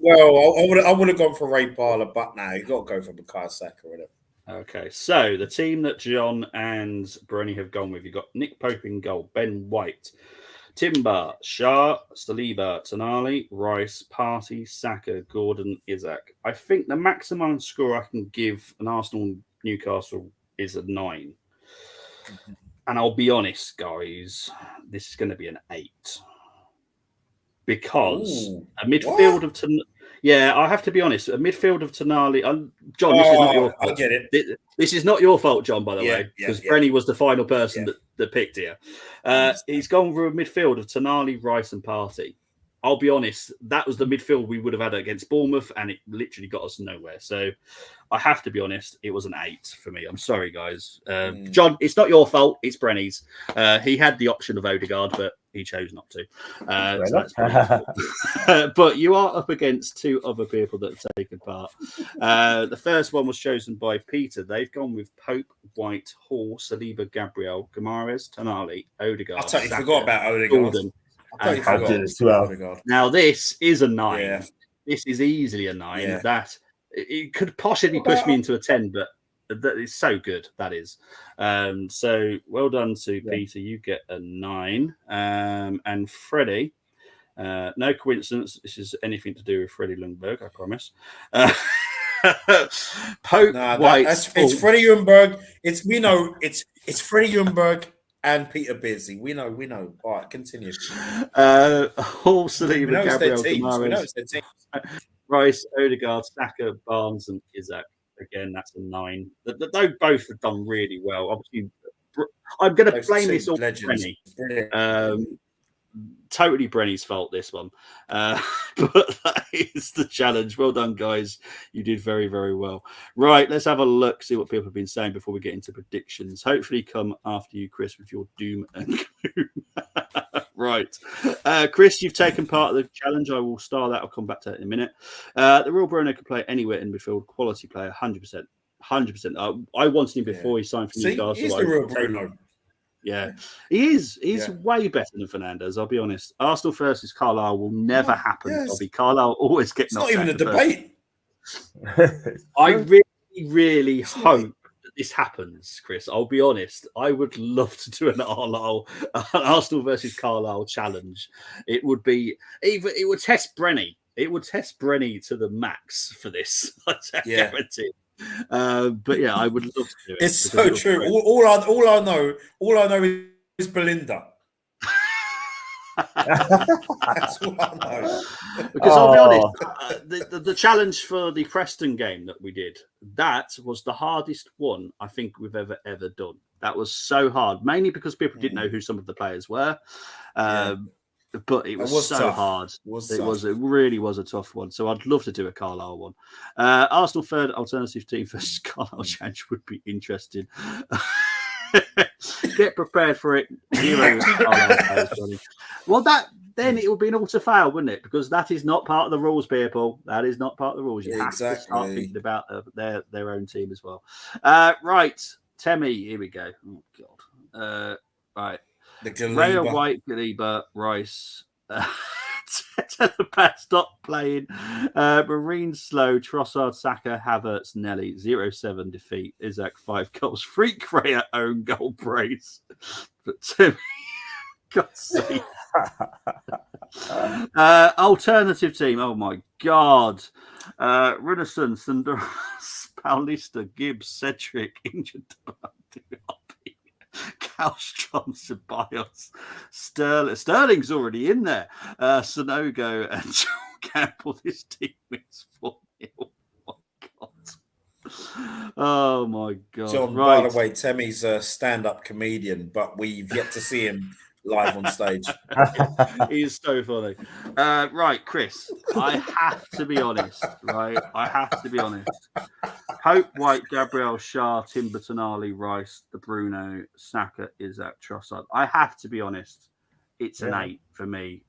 Well, I would have gone for Ray Parler, but now you got to go for Bukayo Saka, whatever. Okay, so the team that John and Brenny have gone with, you've got Nick Pope in goal, Ben White, Timber, Schär, Saliba, Tonali, Rice, Partey, Saka, Gordon, Isak. I think the maximum score I can give an Arsenal Newcastle is a 9. And I'll be honest, guys, this is going to be an 8. Because a midfield of I have to be honest, a midfield of Tonali. John, this is not your fault. I get it. This is not your fault, John, by the way, because Brenny was the final person that picked here. He's gone for a midfield of Tonali, Rice, and Partey. I'll be honest, that was the midfield we would have had against Bournemouth, and it literally got us nowhere. So I have to be honest, it was an 8 for me. I'm sorry, guys. John, it's not your fault. It's Brenny's. He had the option of Odegaard, but he chose not to. But you are up against 2 other people that have taken part. The first one was chosen by Peter. They've gone with Pope, White, Hall, Saliba, Gabriel, Gamares, Tonali, Odegaard. I totally forgot about Odegaard. Gordon, I did as well. now this is a 9. Yeah. This is easily a 9. Yeah. That it could possibly push me into a 10, but that is so good. That is. So well done to Peter. You get a 9. And Freddie, no coincidence. This is anything to do with Freddie Ljungberg, I promise. Pope, White. It's Freddie Ljungberg. It's Freddie Ljungberg and Peter Beardsley. We know. All right, continue. Hall, Saliba, Gabriel, Gamares, Rice, Odegaard, Saka, Barnes, and Isak. Again, that's a 9. They both have done really well. Obviously, I'm going to blame this all on Brenny. totally Brenny's fault, this one. But that is the challenge. Well done, guys. You did very, very well. Right, let's have a look, see what people have been saying before we get into predictions. Hopefully come after you, Chris, with your doom and gloom. Right. Chris, you've taken part of the challenge. I will star that. I'll come back to that in a minute. The real Bruno can play anywhere in midfield. Quality player, 100%. 100%. I wanted him before he signed for Newcastle. He's the real Bruno. Yeah, he is. He's way better than Fernandes, I'll be honest. Arsenal versus Carlisle will never happen. Yes. Bobby. Carlisle always get knocked out. It's not even a debate. I really, really hope that this happens, Chris. I'll be honest. I would love to do an Arsenal versus Carlisle challenge. It would be it would test Brenny. It would test Brenny to the max for this. I guarantee. But yeah, I would love to do it. It's so true. All I know is Belinda. That's all I know. Because I'll be honest, the challenge for the Preston game that we did, that was the hardest one I think we've ever done. That was so hard, mainly because people didn't know who some of the players were. But it was so hard. It really was a tough one. So I'd love to do a Carlisle one. Arsenal third alternative team versus Carlisle challenge would be interesting. Get prepared for it. 0 Carlisle players, Johnny. Well, then it would be an auto fail, wouldn't it? Because that is not part of the rules, people. That is not part of the rules. You have to start thinking about their own team as well. Right, Temi, here we go. Oh God. Right. Raya, White, Galiba, Rice, Telepath, stop playing. Marine, Slow, Trossard, Saka, Havertz, Nelly, 0-7 defeat. Isaac, 5 goals. Freak Raya, own goal brace. But Timmy, God's sake. Alternative team. Oh my God. Renaissance, Paulista, Gibbs, Cedric, injured. Kallstrom, Ceballos, Sterling's already in there. Sonogo and John Campbell. This team is 4-0. Oh my God. John, right. By the way, Temi's a stand-up comedian, but we've yet to see him live on stage. He is so funny. Right, Chris, I have to be honest, right? I have to be honest. Pope, White, Gabriel, Shah, Timber, Tonali, Rice, the Bruno, Saka, Isaac, Trossard. I have to be honest. It's an 8 for me.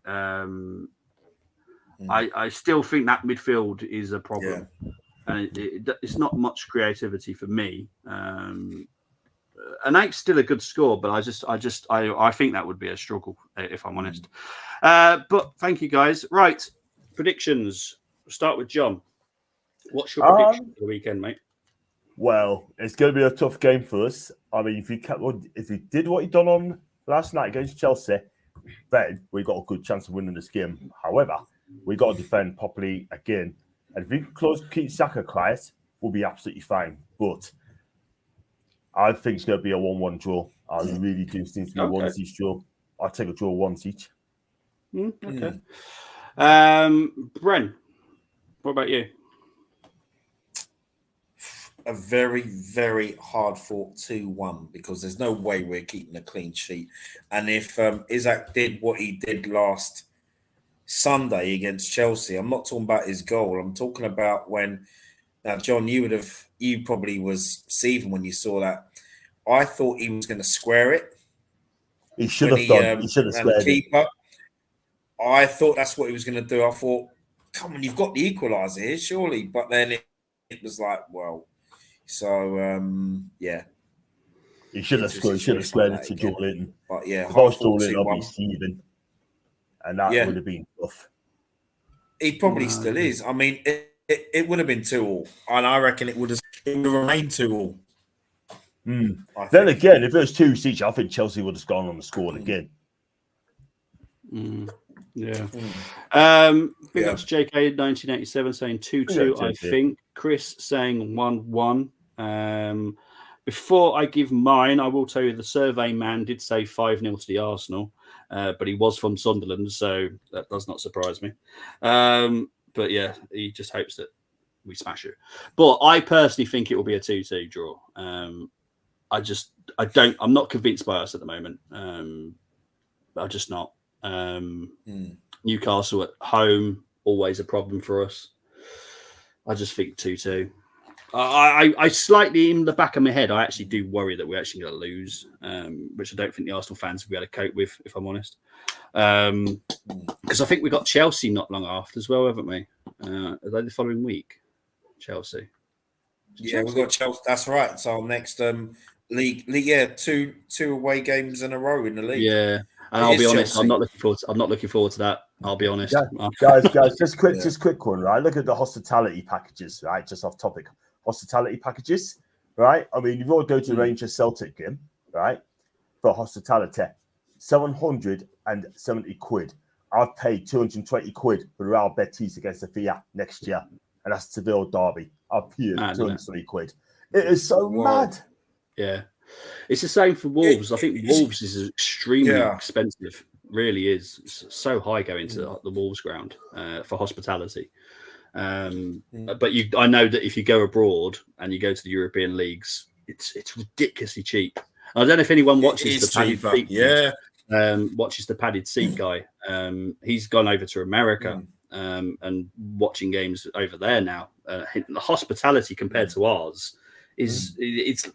I still think that midfield is a problem. Yeah. And it's not much creativity for me. An 8's still a good score, but I think that would be a struggle if I'm honest. But thank you guys. Right, predictions. We'll start with John. What's your prediction for the weekend, mate? Well, it's going to be a tough game for us. I mean, if you did what you done on last night against Chelsea, then we got a good chance of winning this game. However, we got to defend properly again. And if we can keep Saka quiet, we'll be absolutely fine. But I think it's going to be a 1-1 draw. I really do think it's going to be a 1-each draw. I'll take a draw 1-each. Okay. Bren, what about you? A very, very hard-fought 2-1 because there's no way we're keeping a clean sheet. And if Isaac did what he did last Sunday against Chelsea, I'm not talking about his goal. I'm talking about when John, you probably was seething when you saw that. I thought he was going to square it. He should have done. He should have squared it. I thought that's what he was going to do. I thought, come on, you've got the equaliser here, surely. But then it was like, well, so yeah. He should have scored. He should have squared it to Joe Linton. But yeah, if I was Joe Linton, I'd be Stephen. And that would have been tough. He probably still is. I mean, it would have been 2-2, and I reckon it would have remained 2-2. Then again, if it was 2-2, I think Chelsea would have gone on and scored again. Yeah. Big up to JK 1987 saying 2-2. I think Chris saying 1-1. Before I give mine, I will tell you the survey man did say 5-0 to the Arsenal. But he was from Sunderland, so that does not surprise me. But yeah, he just hopes that we smash it. But I personally think it will be a 2-2 draw. I'm not convinced by us at the moment. I'm just not. Newcastle at home, always a problem for us. I just think 2-2. I slightly, in the back of my head, I actually do worry that we're actually going to lose, which I don't think the Arsenal fans will be able to cope with, if I'm honest. Because I think we got Chelsea not long after as well, haven't we? Are they the following week? Chelsea. Yeah, we've got Chelsea. That's right. So our next league, yeah, two away games in a row in the league. Yeah, and I'll be honest, Chelsea. I'm not looking forward to that. I'll be honest. Yeah. Guys, just quick one, right? Look at the hospitality packages, right? Just off topic. Hospitality packages, right? I mean, you've got to go to Rangers Celtic game, right? For hospitality, 770 quid. I've paid 220 quid for Real Betis against the Fiat next year, and that's Seville derby. I've paid 220 quid. It is so mad. Yeah, it's the same for Wolves. I think Wolves is extremely expensive. Really is. It's so high going to the Wolves ground for hospitality. But I know that if you go abroad and you go to the European leagues, it's ridiculously cheap. I don't know if anyone watches the padded seat. Watches the padded seat guy. He's gone over to America and watching games over there now. The hospitality compared to ours is it's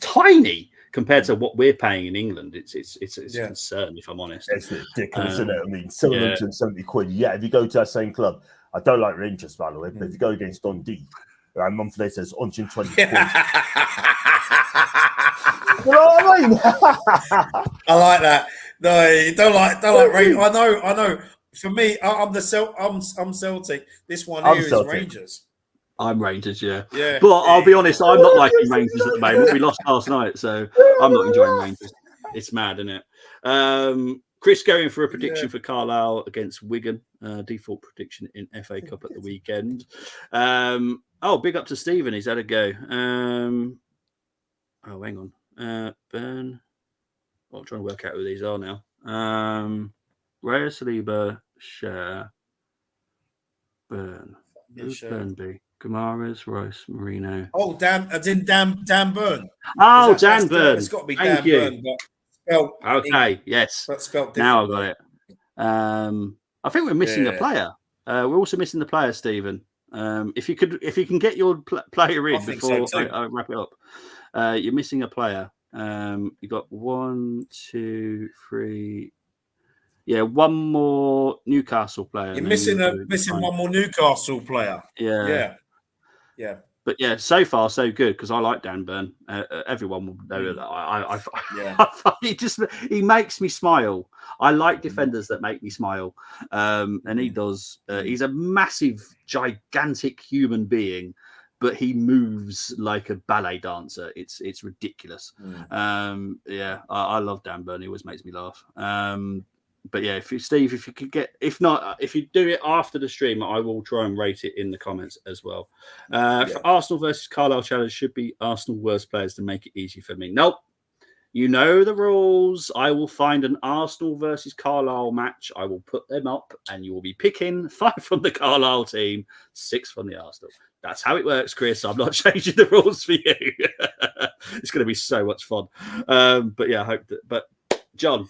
tiny compared to what we're paying in England. It's a concern, if I'm honest. It's ridiculous, isn't it? I mean, 770 quid. Yeah, if you go to that same club, I don't like Rangers, by the way, but if you go against Dundee, a month later, it's 120 quid. You know what I mean? I like that. No, you don't like Rangers. I know. For me, I'm Celtic. This one here is Rangers. I'm Rangers, yeah. But I'll be honest, I'm not liking Rangers at the moment. We lost last night, so I'm not enjoying Rangers. It's mad, isn't it? Chris going for a prediction for Carlisle against Wigan. Default prediction in FA Cup at the weekend. Big up to Stephen. He's had a go. Hang on. Burn. I'm trying to work out who these are now. Raya Saliba, Share, Burn. Who's Burn be? Gamaras, Rice, Marino. Oh, Dan Burn. Oh, Dan Burn. It's got to be Dan Burn. Yes. But spelled now I've got it. I think we're missing a player. We're also missing the player, Stephen. If you can get your player in before I wrap it up. You're missing a player. You got 1, 2, 3. Yeah, one more Newcastle player. You're missing one more Newcastle player. Yeah. But yeah, so far so good because I like Dan Burn. Everyone will know that. He makes me smile. I like defenders that make me smile, and he does. He's a massive, gigantic human being, but he moves like a ballet dancer. It's ridiculous. I love Dan Burn. He always makes me laugh. But yeah, if you could get, if you do it after the stream, I will try and rate it in the comments as well. For Arsenal versus Carlisle challenge should be Arsenal worst players to make it easy for me. Nope. You know the rules. I will find an Arsenal versus Carlisle match. I will put them up and you will be picking 5 from the Carlisle team, 6 from the Arsenal. That's how it works, Chris. I'm not changing the rules for you. It's going to be so much fun. But yeah, I hope that. But John,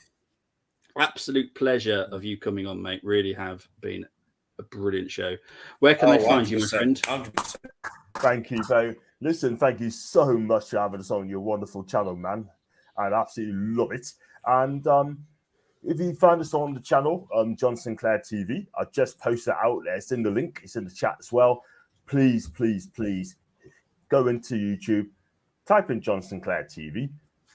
absolute pleasure of you coming on, mate. Really have been a brilliant show. Where can they find you, my friend? 100%. Thank you, Bo. Listen, thank you so much for having us on your wonderful channel, man. I absolutely love it. And if you find us on the channel, John Sinclair TV, I just posted it out there. It's in the link. It's in the chat as well. Please, please, please go into YouTube, type in John Sinclair TV,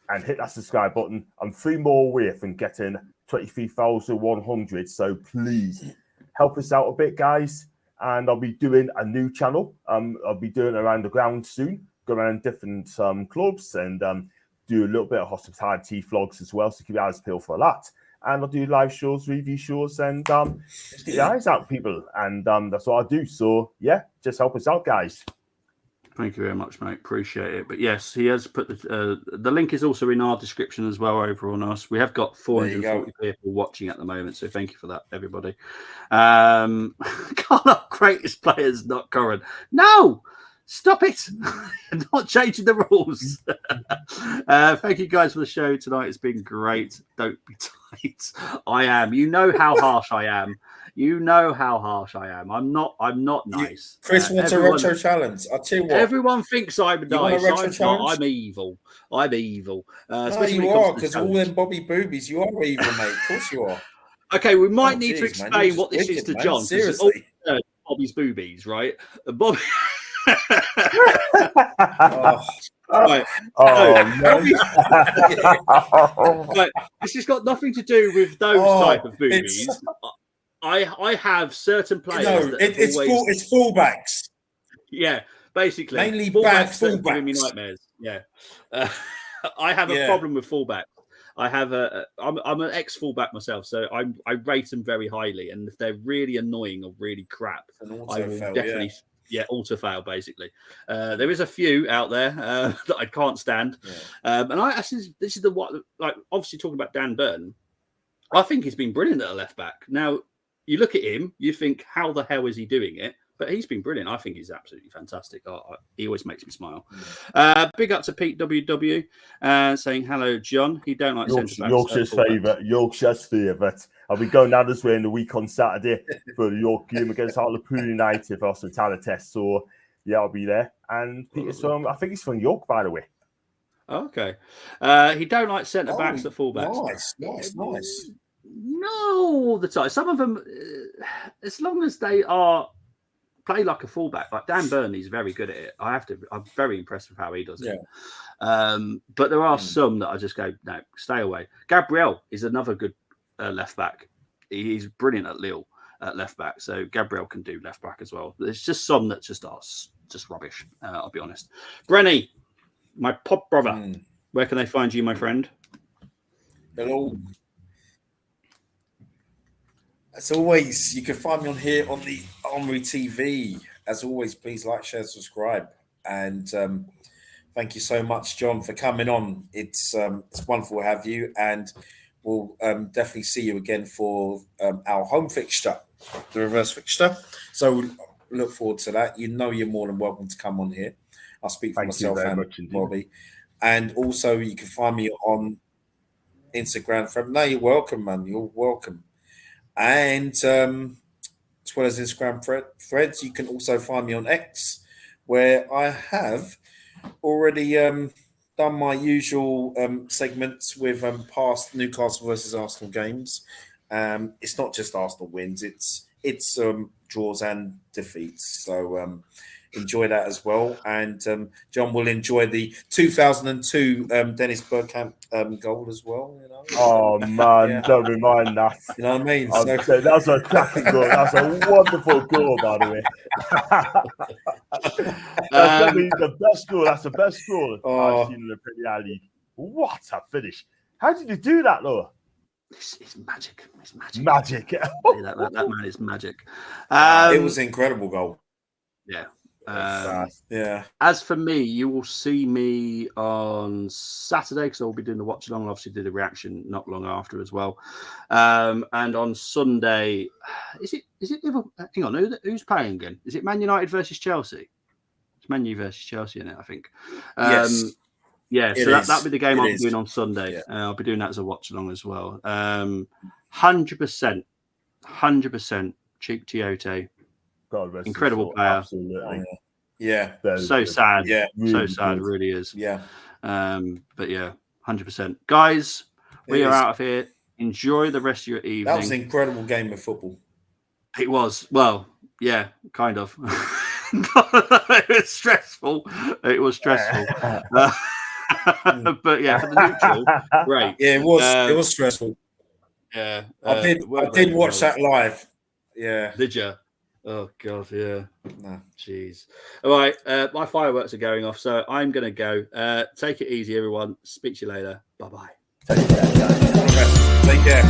and hit that subscribe button. I'm 3 more away from getting 23,100. So please help us out a bit, guys. And I'll be doing a new channel. I'll be doing around the ground soon, go around different clubs and do a little bit of hospitality vlogs as well. So keep your eyes peeled for that. And I'll do live shows, review shows, and just get your eyes out, people. And that's what I do. So yeah, just help us out, guys. Thank you very much, mate. Appreciate it. But yes, he has put the link is also in our description as well over on us. We have got 440 people watching at the moment, so thank you for that, everybody. Carlisle greatest players, not current. No, stop it! You're not changing the rules. Thank you guys for the show tonight. It's been great. Don't be tired. Mate, I am. You know how harsh I am. You know how harsh I am. I'm not nice. Chris wants a retro challenge. I'll tell you what. Everyone thinks I'm You want a nice. retro challenge? I'm evil. I'm evil. No, you are, because all them Bobby boobies, you are evil, mate. Of course you are. Okay, we might need to explain what this is to John. Seriously. Bobby's boobies, right? Bobby. Right. Right. This has got nothing to do with those type of boobies. I have certain players. It's fullbacks. Yeah, basically, mainly bad fullbacks. Giving me nightmares. Yeah, I have a problem with fullbacks. I'm an ex fullback myself, so I rate them very highly. And if they're really annoying or really crap, I will definitely. Yeah, auto fail basically. There is a few out there that I can't stand, and this is the one. Like obviously talking about Dan Burn, I think he's been brilliant at a left back. Now you look at him, you think, how the hell is he doing it? But he's been brilliant. I think he's absolutely fantastic. He always makes me smile. Big up to Pete WW saying hello, John. He don't like centre backs. Yorkshire's favourite. I'll be going down this way in the week on Saturday for the York game against Hartlepool United for hospitality. So yeah, I'll be there. And Peter's I think he's from York, by the way. Okay. He don't like centre backs at fullbacks. Nice. No, all the time. Some of them, as long as they are play like a fullback, like Dan Burnley's very good at it. I'm very impressed with how he does it. But there are some that I just go, no, stay away. Gabriel is another good left back. He's brilliant at Lille at left back. So Gabriel can do left back as well. There's just some that just are just rubbish. I'll be honest. Brenny, my pop brother, where can they find you, my friend? Hello. As always, you can find me on here on the Armory TV. As always, please like, share, subscribe. And thank you so much, John, for coming on. It's wonderful to have you. And we'll definitely see you again for our home fixture, the reverse fixture. So look forward to that. You know you're more than welcome to come on here. I'll speak for myself and Bobby. And also, you can find me on Instagram. No, you're welcome, man. You're welcome. And as well as Instagram threads, you can also find me on X, where I have already done my usual segments with past Newcastle versus Arsenal games. It's not just Arsenal wins; it's draws and defeats. So enjoy that as well. And John will enjoy the 2002 Dennis Bergkamp goal as well. You know? Oh man, don't remind that. You know what I mean? That's a cracking goal. That's a wonderful goal, by the way. That's the best goal. That's the best goal I've seen in the Premier League. What a finish! How did you do that, though? It's magic. It's magic. Magic. that man is magic. It was an incredible goal. Yeah. As for me, you will see me on Saturday because I'll be doing the watch along. Obviously, do the reaction not long after as well. And on Sunday, is it Liverpool? Hang on, who's playing again? Is it Man United versus Chelsea? It's Man U versus Chelsea in it, I think. Yes. Yeah, so that'll be the game I'll be doing on Sunday. Yeah. I'll be doing that as a watch along as well. 100%, Cheap Tiote. Incredible player. Absolutely. Yeah. So sad. Yeah. Really so sad. It really is. Yeah. But yeah, 100%. Guys, we are out of here. Enjoy the rest of your evening. That was an incredible game of football. It was. Well, yeah, kind of. It was stressful. But yeah, for the neutral, great. Yeah, it was. It was stressful. Yeah. I did watch that live. Yeah. Did you? Oh God, yeah. No. Jeez. All right, my fireworks are going off, so I'm going to go. Take it easy, everyone. Speak to you later. Bye-bye. Take care. Take care.